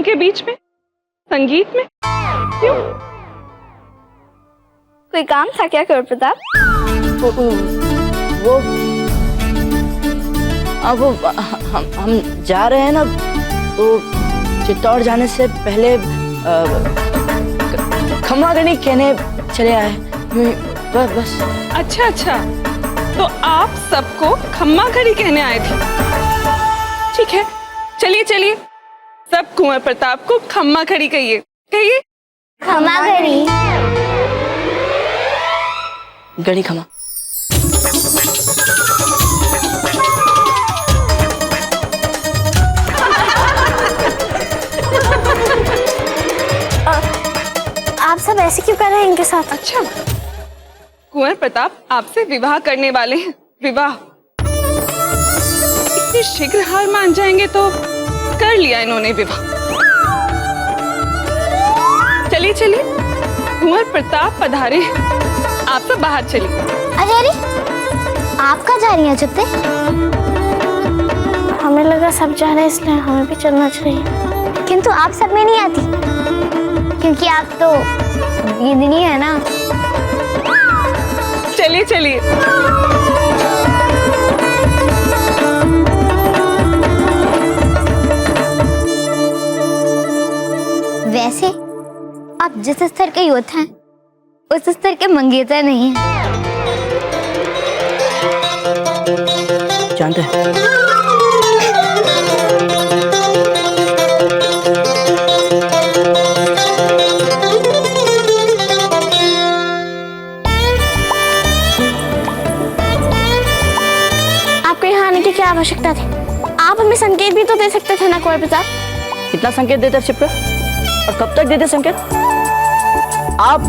के बीच में, संगीत में? क्यों? कोई काम था क्या कुंवर प्रताप? वो अब हम जा रहे हैं ना, तो चित्तौड़ जाने से पहले खम्मा गणी कहने चले आए। बस। अच्छा अच्छा, तो आप सबको खम्मा घड़ी कहने आए थे। ठीक है, चलिए चलिए, सब कुंवर प्रताप को खम्मा घड़ी कहिए। कहिए खम्मा घड़ी। गड़ी खम्मा। आप सब ऐसे क्यों कर रहे हैं इनके साथ? अच्छा, कुंवर प्रताप आपसे विवाह करने वाले हैं। विवाह? इतनी शीघ्र हार मान जाएंगे तो कर लिया इन्होंने विवाह। चलिए चलिए, कुंवर प्रताप पधारे, आप सब बाहर चलिए। अरे आप कहाँ जा रही हैं चित्ते? हमें लगा सब जा रहे हैं इसलिए हमें भी चलना चाहिए। किंतु आप सब में नहीं आती, क्योंकि आप तो गीदनी है ना। चलिए चलिए। वैसे आप जिस स्तर के योद्धा हैं, उस स्तर के मंगेतर नहीं हैं। जानते हैं? आपको यहाँ आने की क्या आवश्यकता थी? आप हमें संकेत भी तो दे सकते थे ना कुंवर प्रताप। कितना संकेत देते शिप्रा? और कब तक देते संकेत? आप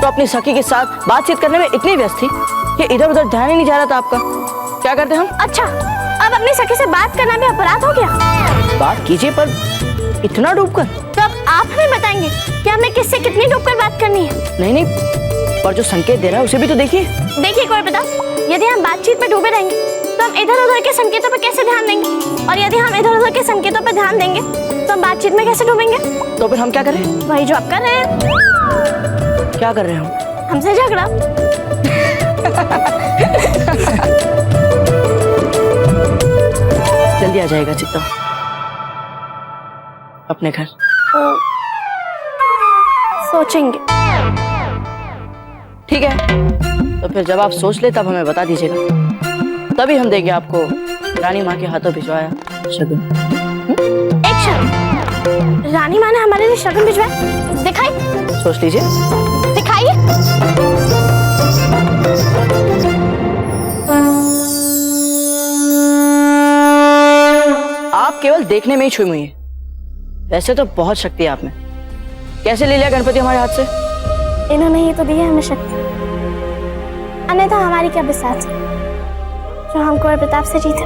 तो अपनी सखी के साथ बातचीत करने में इतनी व्यस्त थी कि इधर उधर ध्यान ही नहीं जा रहा था आपका। क्या करते हम? अच्छा, अब अपनी सखी से बात करना भी अपराध हो गया? बात कीजिए, पर इतना डूबकर। तो अब आप हमें बताएंगे कि हमें किससे कितनी डूबकर बात करनी है? नहीं, पर जो संकेत दे रहा है उसे भी तो देखिए। देखिए कुंवर प्रताप, यदि हम बातचीत में डूबे रहेंगे तो हम इधर उधर के संकेतों पर कैसे ध्यान देंगे? और यदि हम इधर उधर के संकेतों पर ध्यान देंगे तो हम बातचीत में कैसे डूबेंगे? तो फिर हम क्या करें? वही जो आप कर रहे हैं। क्या कर रहे हैं हम? हमसे झगड़ा। जल्दी आ जाएगा चित्ता अपने घर। सोचेंगे। ठीक है, तो फिर जब आप सोच ले तब हमें बता दीजिएगा, तभी हम देंगे आपको रानी माँ के हाथों भिजवाया शगुन। एक शगुन? रानी माँ ने हमारे लिए शगुन भिजवाया? दिखाई। सोच लीजिए। दिखाइए। आप केवल देखने में ही छुई हुई है, वैसे तो बहुत शक्ति है आप में। कैसे ले लिया गणपति हमारे हाथ से? इन्होंने ही तो दी है हमें शक्ति, अन्यथा हमारी क्या बिसात जो हम कुंवर प्रताप से जीते।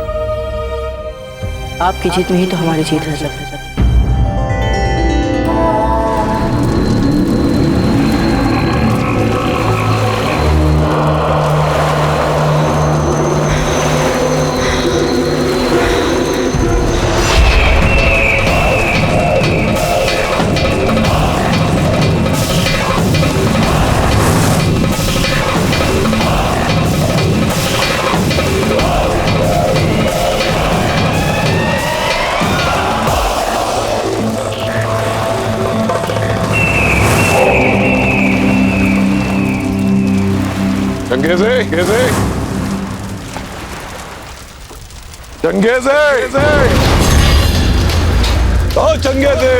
आपकी जीत में ही तो हमारी जीत है। लगता है चंगेज़े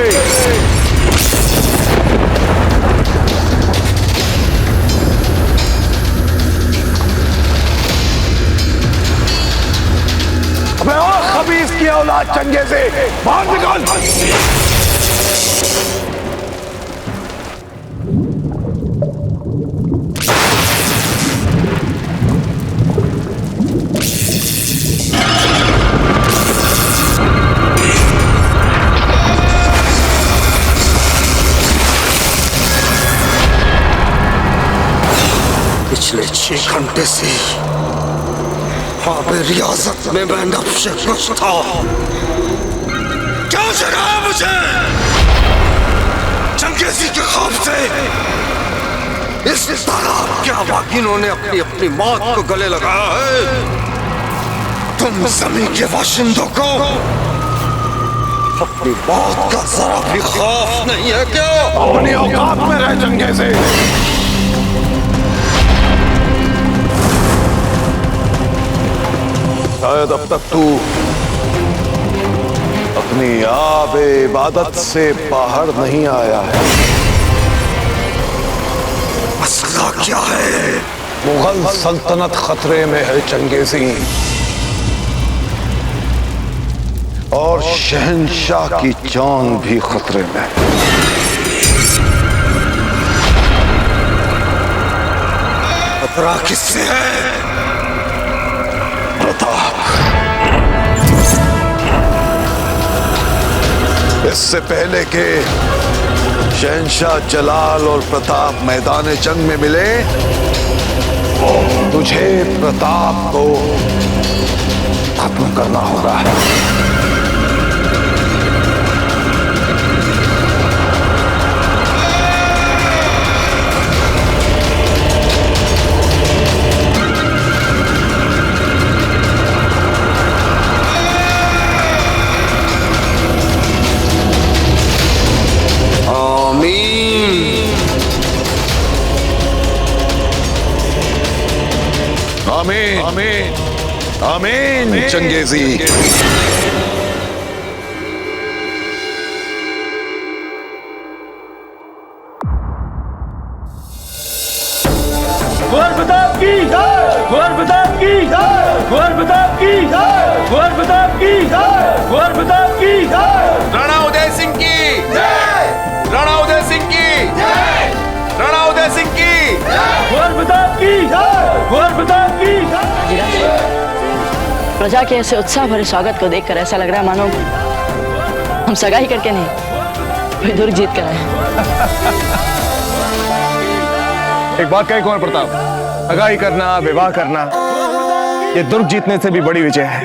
अबे ओ खबीस की औलाद चंगेज़े, बाहर निकल। पिछले 6 घंटे से वहां रियासत में मैं नफ्श था। क्या जगा मुझे? चंगेजी के खौफ से इस तालाब के अवागिनों ने अपनी अपनी मौत को गले लगाया है। तुम जमीन के बाशिंदों को अपनी मौत का जरा भी खौफ नहीं है क्या? अपनी औकात में रह चंगेजी। शायद अब तक तू अपनी आब इबादत से बाहर नहीं आया है। मसला क्या है? मुगल सल्तनत खतरे में है चंगेजी, और शहंशाह की जान भी खतरे में। खतरा किससे है? प्रताप। इससे पहले के शहंशाह जलाल और प्रताप मैदान जंग में मिले, तुझे प्रताप को खत्म करना होगा। आमीन आमीन आमीन चंगेजी। कुंवर प्रताप की जय, कुंवर प्रताप की जय, कुंवर प्रताप की जय, कुंवर प्रताप की जय, कुंवर प्रताप की जय। राणा उदय सिंह की जय, राणा उदय सिंह की जय, राणा उदय सिंह की जय, कुंवर प्रताप की जय, कुंवर प्रताप की जय। प्रजा के ऐसे उत्साह भरे स्वागत को देखकर ऐसा लग रहा है मानो हम सगाई करके नहीं, कोई दुर्ग जीत कर आए। एक बात कहे कुंवर प्रताप, सगाई करना, विवाह करना, ये दुर्ग जीतने से भी बड़ी विजय है।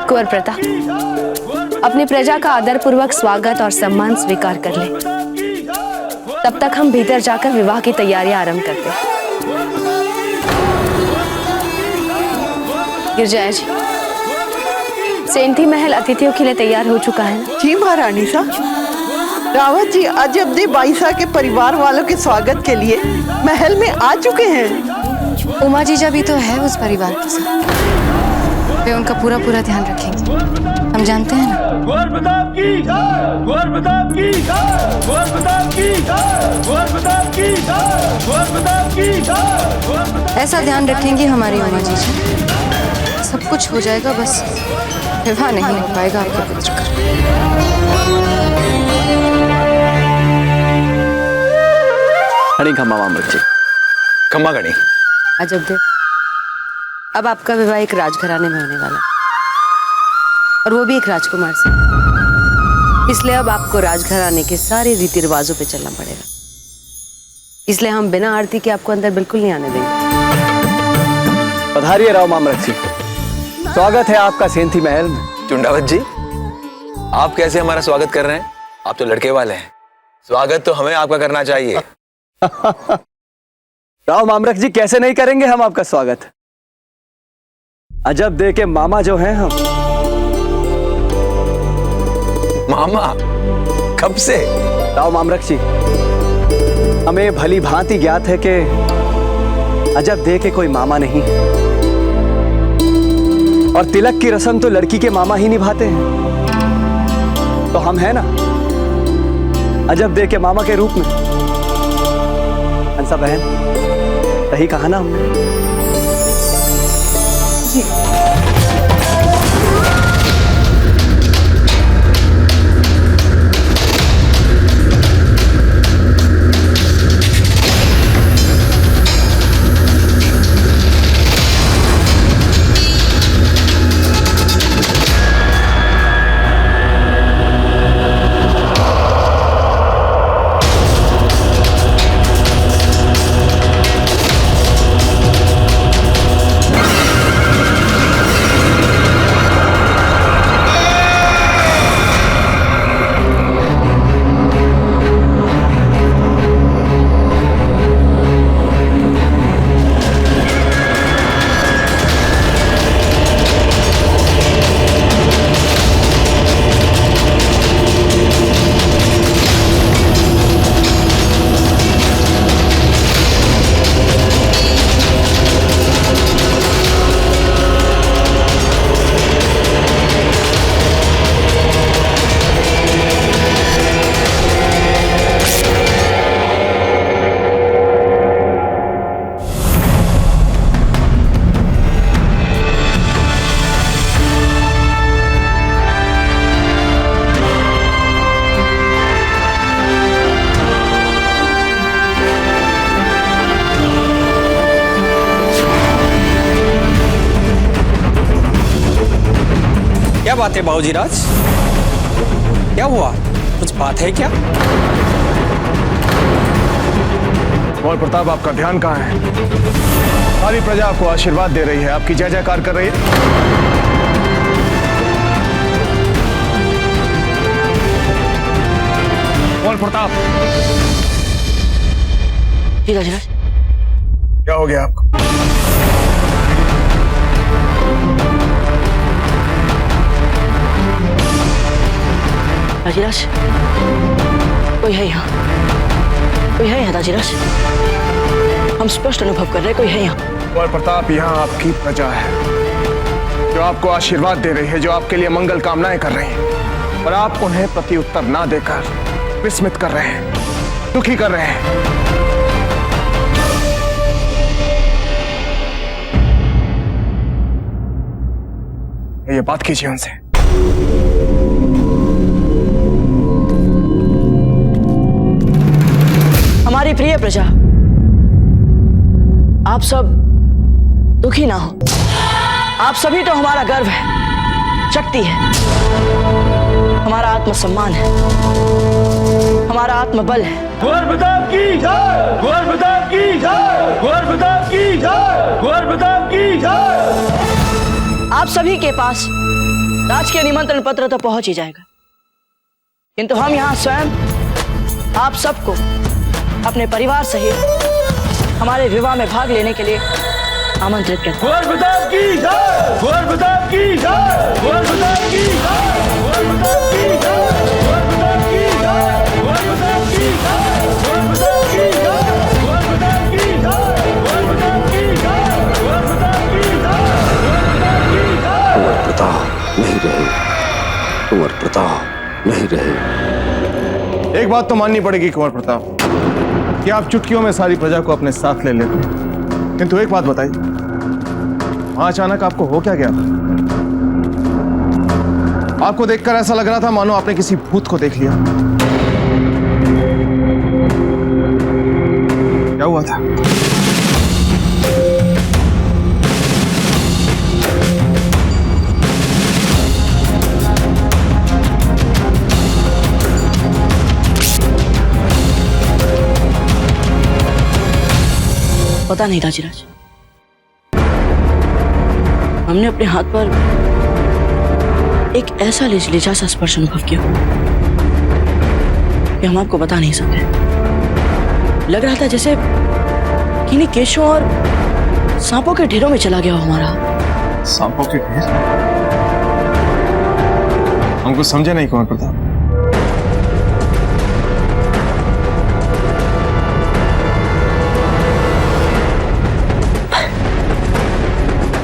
कुंवर प्रताप, अपनी प्रजा का आदरपूर्वक स्वागत और सम्मान स्वीकार कर ले। तब तक हम भीतर जाकर विवाह की तैयारियां आरंभ करते हैं। गिरजाया जी, सेंधी महल अतिथियों के लिए तैयार हो चुका है ना? जी महारानी साहब, रावत जी अजबदे बाईसा के परिवार वालों के स्वागत के लिए महल में आ चुके हैं। उमा जीजा भी तो है उस परिवार के साथ, वे उनका पूरा ध्यान रखेंगे, हम जानते हैं ना। कुंवर प्रताप की जय, कुंवर प्रताप की जय, कुंवर प्रताप की जय, कुंवर प्रताप की जय, कुंवर प्रताप की जय। ऐसा ध्यान रखेंगी हमारी उमा जीजा, सब कुछ हो जाएगा, बस विवाह नहीं हो पाएगा आपके पुत्र का। हणी खम्मा मामृत जी, खम्मा गणी। अजब देव, अब आपका विवाह एक राजघराने में होने वाला, और वो भी एक राजकुमार से। इसलिए अब आपको राजघराने के सारे रीति रिवाजों पे चलना पड़ेगा। इसलिए हम बिना आरती के आपको अंदर बिल्कुल नहीं आने देंगे। पधारिए राव मामरत जी, स्वागत है आपका सेंधी महल में। चुंडावत जी, आप कैसे हमारा स्वागत कर रहे हैं? आप तो लड़के वाले हैं, स्वागत तो हमें आपका करना चाहिए। राव मामरत जी, कैसे नहीं करेंगे हम आपका स्वागत। अजब दे के मामा जो हैं हम। मामा? कब से? राव मामरत जी, हमें भली भांति ज्ञात है कि अजब दे के कोई मामा नहीं है, और तिलक की रस्म तो लड़की के मामा ही निभाते हैं, तो हम हैं ना अजब दे के मामा के रूप में। हंसा बहन, सही कहा ना हमने? जी। बात है बाबूजी राज? क्या हुआ? कुछ बात है क्या? कुंवर प्रताप, आपका ध्यान कहाँ है? सारी प्रजा आपको आशीर्वाद दे रही है, आपकी जय जयकार कर रही है। कुंवर प्रताप, क्या हो गया आपको? राजीराज, कोई है यहाँ? कोई है यहाँ राजीराज? हम स्पष्ट अनुभव कर रहे हैं कोई है यहाँ। कुंवर प्रताप, यहाँ आपकी प्रजा है जो आपको आशीर्वाद दे रही है, जो आपके लिए मंगल कामनाएं कर रही है, पर आप उन्हें प्रत्युत्तर ना देकर विस्मित कर रहे हैं, दुखी कर रहे हैं। ये बात कीजिए उनसे। हमारी प्रिय प्रजा, आप सब दुखी ना हो। आप सभी तो हमारा गर्व है, शक्ति है, हमारा आत्मसम्मान है, हमारा आत्मबल है। कुंवर प्रताप की जय! कुंवर प्रताप की जय! कुंवर प्रताप की जय! कुंवर प्रताप की जय! आप सभी के पास राजकीय निमंत्रण पत्र तो पहुंच ही जाएगा, किंतु हम यहाँ स्वयं आप सबको अपने परिवार सहित हमारे विवाह में भाग लेने के लिए आमंत्रित करते हैं। कुंवर प्रताप की जय! कुंवर प्रताप की जय! कुंवर प्रताप की जय! कुंवर प्रताप की जय! कुंवर प्रताप की जय! कुंवर प्रताप की जय! कुंवर प्रताप की जय! कुंवर प्रताप की जय! कुंवर प्रताप की जय! कुंवर प्रताप की जय! कुंवर प्रताप की जय! कुंवर प्रताप नहीं रहे। कुंवर प्रताप नहीं रहे। एक बात तो माननी पड़ेगी कुंवर प्रताप कि आप चुटकियों में सारी प्रजा को अपने साथ ले लेते हैं, किंतु एक बात बताइए, वहां अचानक आपको हो क्या गया? आपको देखकर ऐसा लग रहा था मानो आपने किसी भूत को देख लिया। क्या हुआ था? पता नहीं राजीराज, हमने अपने हाथ पर एक ऐसा लिजा सा स्पर्श अनुभव किया कि हम आपको बता नहीं सकते। लग रहा था जैसे किन्हीं केशों और सांपों के ढेरों में चला गया हो हमारा। सांपों के ढेर? हमको समझे नहीं कुंवर प्रताप।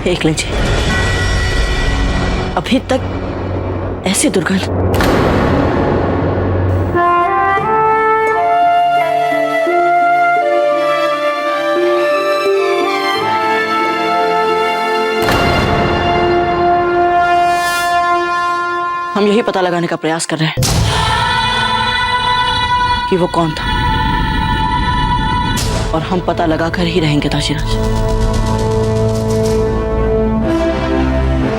देख लीजिए, अभी तक ऐसी दुर्गंध हम यही पता लगाने का प्रयास कर रहे हैं कि वो कौन था, और हम पता लगाकर ही रहेंगे राजीराज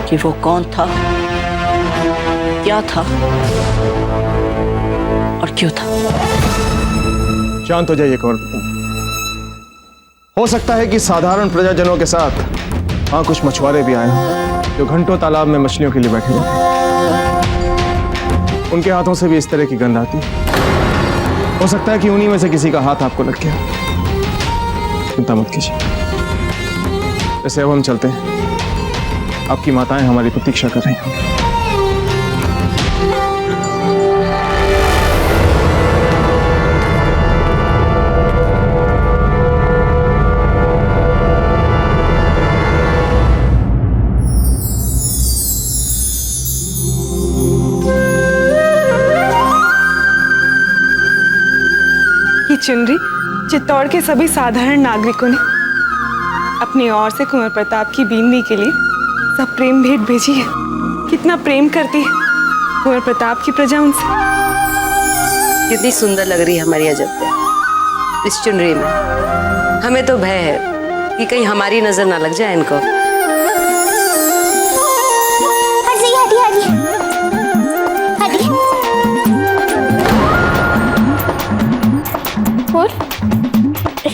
कि वो कौन था, क्या था और क्यों था। शांत हो जाइए कुंवर प्रताप। हो सकता है कि साधारण प्रजाजनों के साथ वहां कुछ मछुआरे भी आए हों जो घंटों तालाब में मछलियों के लिए बैठे हैं। उनके हाथों से भी इस तरह की गंध आती। हो सकता है कि उन्हीं में से किसी का हाथ आपको लग गया। चिंता मत कीजिए। वैसे अब हम चलते हैं, आपकी माताएं हमारी प्रतीक्षा कर रही हैं। ये चुनरी चित्तौड़ के सभी साधारण नागरिकों ने अपनी ओर से कुंवर प्रताप की बींदी के लिए सब प्रेम भेंट भेजी है। कितना प्रेम करती है कुंवर प्रताप की प्रजा उनसे। कितनी सुंदर लग रही है हमारी अजब इस चुनरी में। हमें तो भय है कि कहीं हमारी नजर ना लग जाए इनको। हट जाइए, हटिए, हटिए।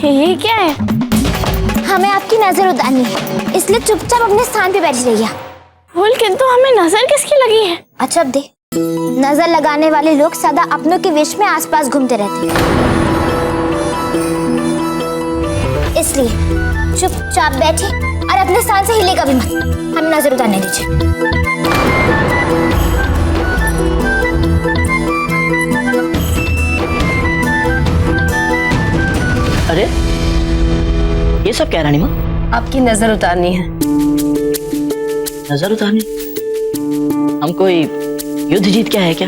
ये क्या है? हमें आपकी नजर उतारनी है, इसलिए चुपचाप अपने स्थान पे बैठी रहिए। फूल, किंतु हमें नजर किसकी लगी है? अच्छा अब दे। नजर लगाने वाले लोग सदा अपनों के वेश में आसपास घूमते रहते हैं, इसलिए चुपचाप बैठे और अपने स्थान से हिलेगा भी मत। हमें नजर उतारने दीजिए। अरे ये सब क्या रानी माँ? आपकी नजर उतारनी है। नजर उतारनी? हम कोई युद्ध जीत क्या है क्या?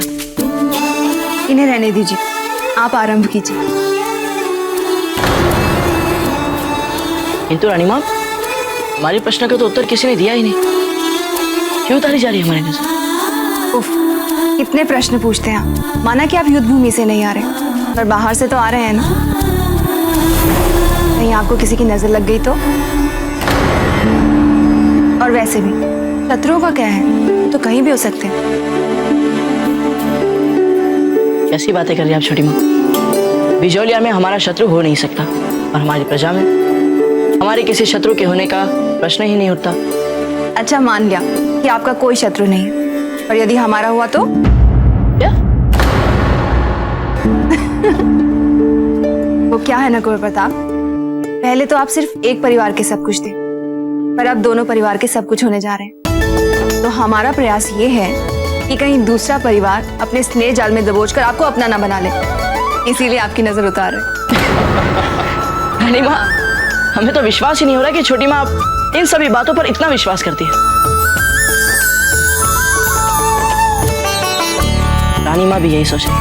इन्हें रहने दीजिए, आप आरंभ कीजिए। किंतु रानी माँ, हमारे प्रश्न का तो उत्तर किसी ने दिया ही नहीं। क्यों उतारी जा रही है हमारी नजर? उफ, कितने प्रश्न पूछते हैं आप। माना कि आप युद्ध भूमि से नहीं आ रहे, पर बाहर से तो आ रहे हैं ना। कहीं आपको किसी की नजर लग गई तो? और वैसे भी शत्रुओं का क्या है, तो कहीं भी हो सकते हैं। कैसी बातें कर रही हैं आप छोटी माँ? बिजौलिया में हमारा शत्रु हो नहीं सकता, और हमारी प्रजा में हमारे किसी शत्रु के होने का प्रश्न ही नहीं उठता। अच्छा, मान लिया कि आपका कोई शत्रु नहीं है, पर यदि हमारा हुआ तो? क्या? वो क्या है ना कुंवर प्रताप, पहले तो आप सिर्फ एक परिवार के सब कुछ थे, पर अब दोनों परिवार के सब कुछ होने जा रहे हैं। तो हमारा प्रयास ये है कि कहीं दूसरा परिवार अपने स्नेह जाल में दबोचकर आपको अपना ना बना ले, इसीलिए आपकी नजर उतार रहे। रानी माँ, हमें तो विश्वास ही नहीं हो रहा कि छोटी माँ इन सभी बातों पर इतना विश्वास करती है। रानी माँ भी यही सोच रही।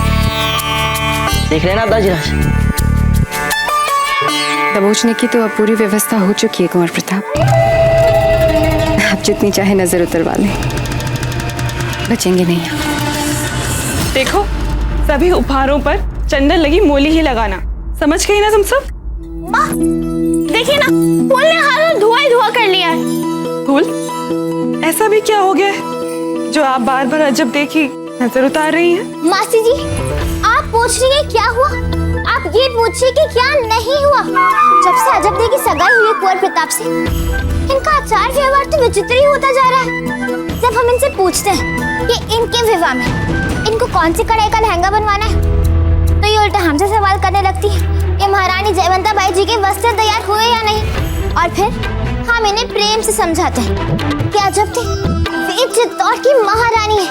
देख रहे हैं ना दाजीराज? दबोचने की तो अब पूरी व्यवस्था हो चुकी है कुंवर प्रताप। आप जितनी चाहे नजर उतरवा लें, बचेंगे नहीं। देखो, सभी उपहारों पर चंदन लगी मोली ही लगाना, समझ गई ना तुम सब? माँ, देखिए ना, फूल ने हाथ धुआं ही धुआं कर लिया है। फूल, ऐसा भी क्या हो गया है जो आप बार बार अजब देखी नजर उतार रही हैं? मासी जी, आप पूछ रही हैं क्या हुआ, आप ये पूछिए कि क्या नहीं हुआ। जब से अजब दे की सगाई हुई कुंवर प्रताप से, इनका आचार व्यवहार तो विचित्र ही होता जा रहा है। जब हम इनसे पूछते हैं कि इनके विवाह में इनको कौन सी कढ़ाई का लहंगा बनवाना है, तो ये उल्टा हमसे सवाल करने लगती है कि महारानी जयवंता बाई जी के वस्त्र तैयार हुए या नहीं। और फिर हम इन्हें प्रेम से समझाते हैं कि अजब थे, वे चित्तौड़ की महारानी है,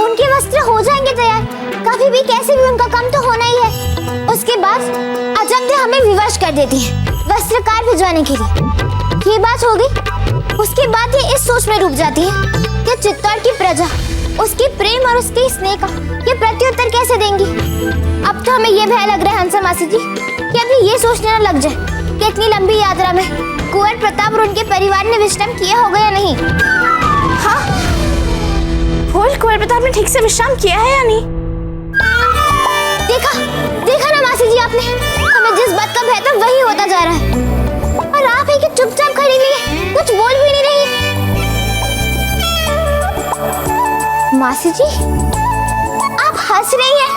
उनके वस्त्र हो जाएंगे तैयार, कभी भी कैसे भी उनका काम तो होना ही है। उसके बाद अजब दे हमें विवश कर देती है वस्त्रकार भिजवाने के लिए। ये बात हो गई, उसके बाद ये इस सोच में डूब जाती है कि चित्तौड़ की प्रजा उसके प्रेम और उसके स्नेह का ये प्रत्युत्तर कैसे देंगी। अब तो हमें ये भय लग रहा है हंसा मासी जी कि अभी ये सोचने न लग जाए कि इतनी लंबी यात्रा में कुंवर प्रताप और उनके परिवार ने विश्राम किया होगा या नहीं। हाँ, फूल, कुंवर प्रताप ने ठीक से विश्राम किया है या नहीं? देखा ना मासी जी आपने, हमें जिस बात का भय था वही होता जा रहा है, और आप है कि चुपचाप खड़ी हुई है, कुछ बोल भी नहीं रही। मासी जी, आप हंस रही हैं,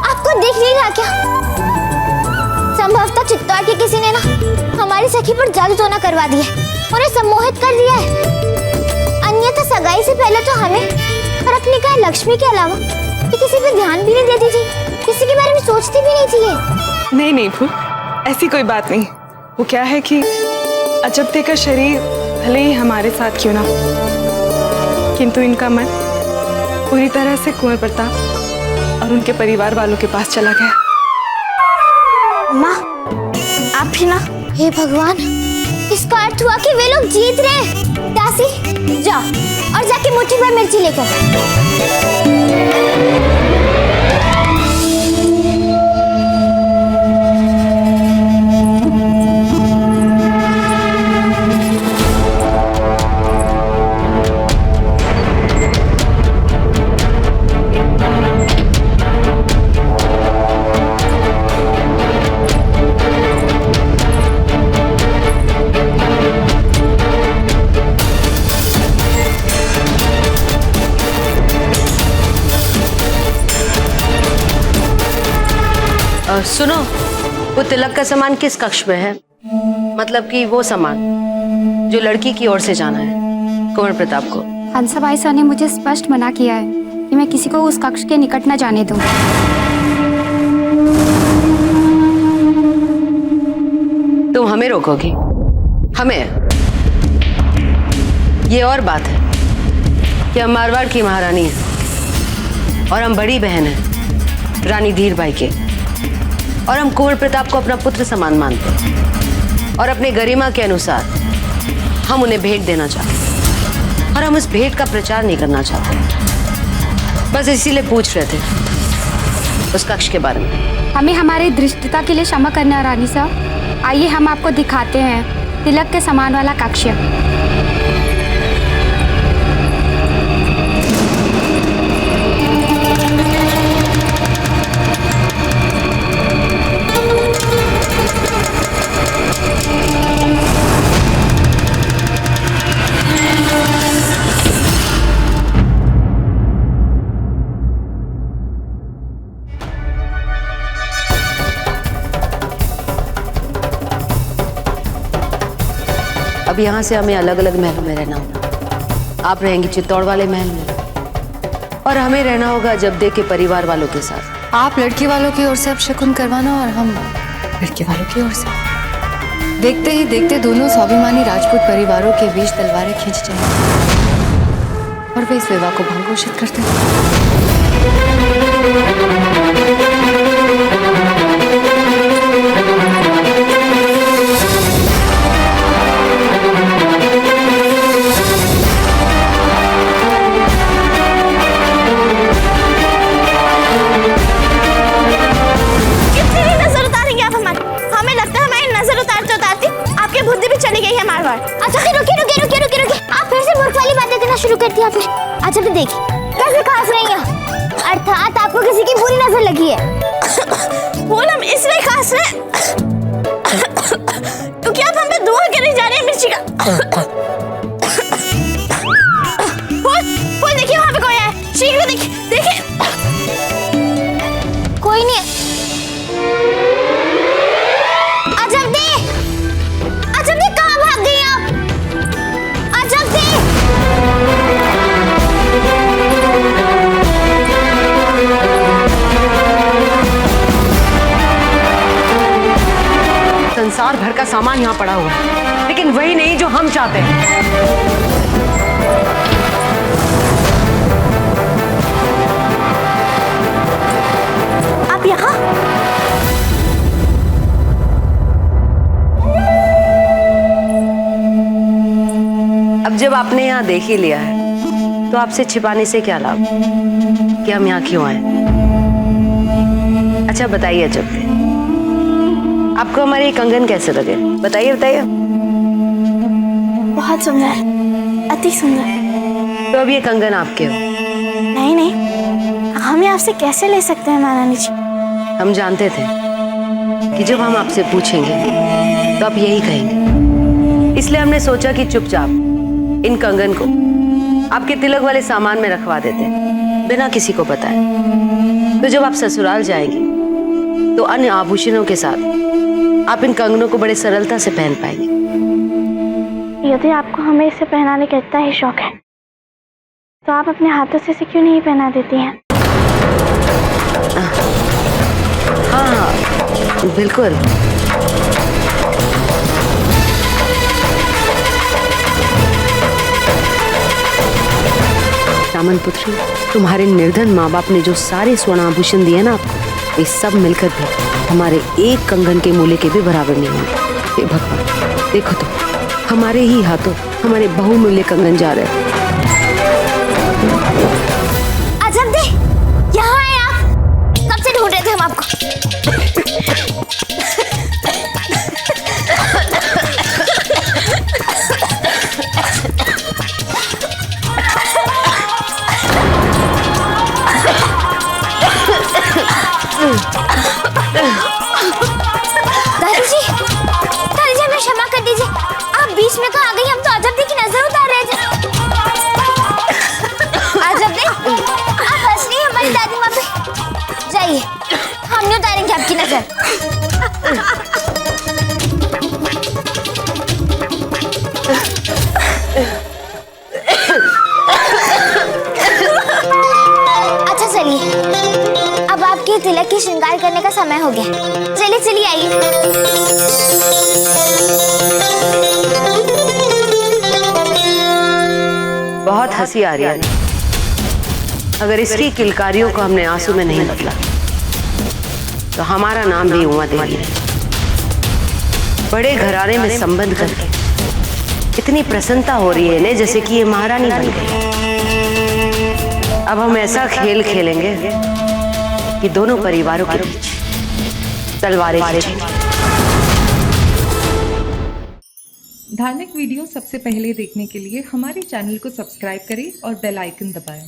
आपको दिख नहीं रहा क्या? संभवतः चित्तौड़ के किसी ने ना हमारी सखी पर जादू टोना करवा दिया, उन्हें सम्मोहित कर दिया है। अन्यथा सगाई से पहले तो हमें और अपनी कहा लक्ष्मी के अलावा कि किसी पे ध्यान भी नहीं देती थी, किसी के बारे में सोचती भी नहीं थी ये। नहीं नहीं फूल, ऐसी कोई बात नहीं। वो क्या है कि अजब का शरीर भले ही हमारे साथ क्यों ना, किंतु इनका मन पूरी तरह से कुंवर प्रताप और उनके परिवार वालों के पास चला गया। माँ, आप भी ना, हे भगवान, इसका अर्थ हुआ कि वे लोग जीत रहे हैं। दासी, जाओ और जाके मुट्ठी भर मिर्ची लेकर। सुनो, वो तिलक का सामान किस कक्ष में है? मतलब कि वो सामान जो लड़की की ओर से जाना है कुंवर प्रताप को। हंसाबाई सर ने मुझे स्पष्ट मना किया है कि मैं किसी को उस कक्ष के निकट न जाने दूं। तुम हमें रोकोगी? हमें? ये और बात है कि हम मारवाड़ की महारानी हैं और हम बड़ी बहन हैं रानी धीरबाई के, और हम कुंवर प्रताप को अपना पुत्र समान मानते हैं और अपने गरिमा के अनुसार हम उन्हें भेंट देना चाहते हैं, और हम उस भेंट का प्रचार नहीं करना चाहते। बस इसीलिए पूछ रहे थे उस कक्ष के बारे में। हमें हमारी धृष्टता के लिए क्षमा करना रानी साहब। आइए हम आपको दिखाते हैं तिलक के समान वाला कक्ष। अब यहाँ से हमें अलग अलग महलों में रहना होगा। आप रहेंगी चित्तौड़ वाले महल में और हमें रहना होगा जब्दे के परिवार वालों के साथ। आप लड़की वालों की ओर से अब शकुन करवाना और हम लड़के वालों की ओर से। देखते ही देखते दोनों स्वाभिमानी राजपूत परिवारों के बीच तलवारें खींच जाएंगी और वे इस विवाह को भंग घोषित करते हैं। शुरू कर दिया आपने। अच्छा तो देखिए कैसे खांस रही हैं, अर्थात आपको किसी की बुरी नजर लगी है। फूल हम इसलिए खांस रहे क्योंकि आप हम पे दुआ करने जा रहे हैं मिर्ची का। फूल देखिए वहां पे कोई है, शीघ्र देखिए देखिए। कोई नहीं है। अजब दे कहाँ भाग गई आप? अजब दे संसार भर का सामान यहाँ पड़ा हुआ है, लेकिन वही नहीं जो हम चाहते हैं। आप यहाँ? अब जब आपने यहाँ देख ही लिया है तो आपसे छिपाने से क्या लाभ कि हम यहाँ क्यों आए। अच्छा बताइए जब आपको हमारे ये कंगन कैसे लगे? बताइए बताइए। बहुत सुंदर, अति सुंदर। तो अब ये कंगन आपके हो? नहीं नहीं, हम ये आपसे कैसे ले सकते हैं महारानी जी? हम जानते थे कि जब हम आपसे पूछेंगे तो आप यही कहेंगे, इसलिए हमने सोचा कि चुपचाप इन कंगन को आपके तिलक वाले सामान में रखवा देते हैं बिना किसी को बताए। तो जब आप ससुराल जाएंगे तो अन्य आभूषणों के साथ आप इन कंगनों को बड़े सरलता से पहन पाएंगे। यदि आपको हमें इसे पहनाने का इतना ही शौक है तो आप अपने हाथों से इसे क्यों नहीं पहना देती हैं? हाँ बिल्कुल। रामन पुत्री, तुम्हारे निर्धन माँ बाप ने जो सारे स्वर्ण आभूषण दिए ना आपको, ये सब मिलकर भी हमारे एक कंगन के मूल्य के भी बराबर नहीं होंगे। हे भगवान, देखो तो हमारे ही हाथों हमारे बहुमूल्य कंगन जा रहे हैं। अजब दे, यहाँ आए आप। कब से ढूंढ रहे थे हम आपको। दादी जी हमें क्षमा कर दीजिए। आप बीच में कहाँ आ गई? हम तो अजब दी की नजर उतार रहे थे। अजब दी, आप हंस रही हैं हमारी दादी माँ पे। जाइए, हम नहीं उतारेंगे। चलिए, अब आपके तिलक की श्रृंगार करने का समय हो गया। चलिए चलिए आइए। बहुत हंसी आ रही है। अगर इसकी किलकारियों को हमने आंसू में नहीं बदला तो हमारा नाम भी उमा देवी है। बड़े घराने में संबंध करके इतनी प्रसन्नता हो रही है इन्हें जैसे कि ये महारानी बन गई। अब हम ऐसा खेल खेलेंगे कि दोनों परिवारों के बीच तलवारें खींचेंगे। धार्मिक वीडियो सबसे पहले देखने के लिए हमारे चैनल को सब्सक्राइब करें और बेल आइकन दबाएं।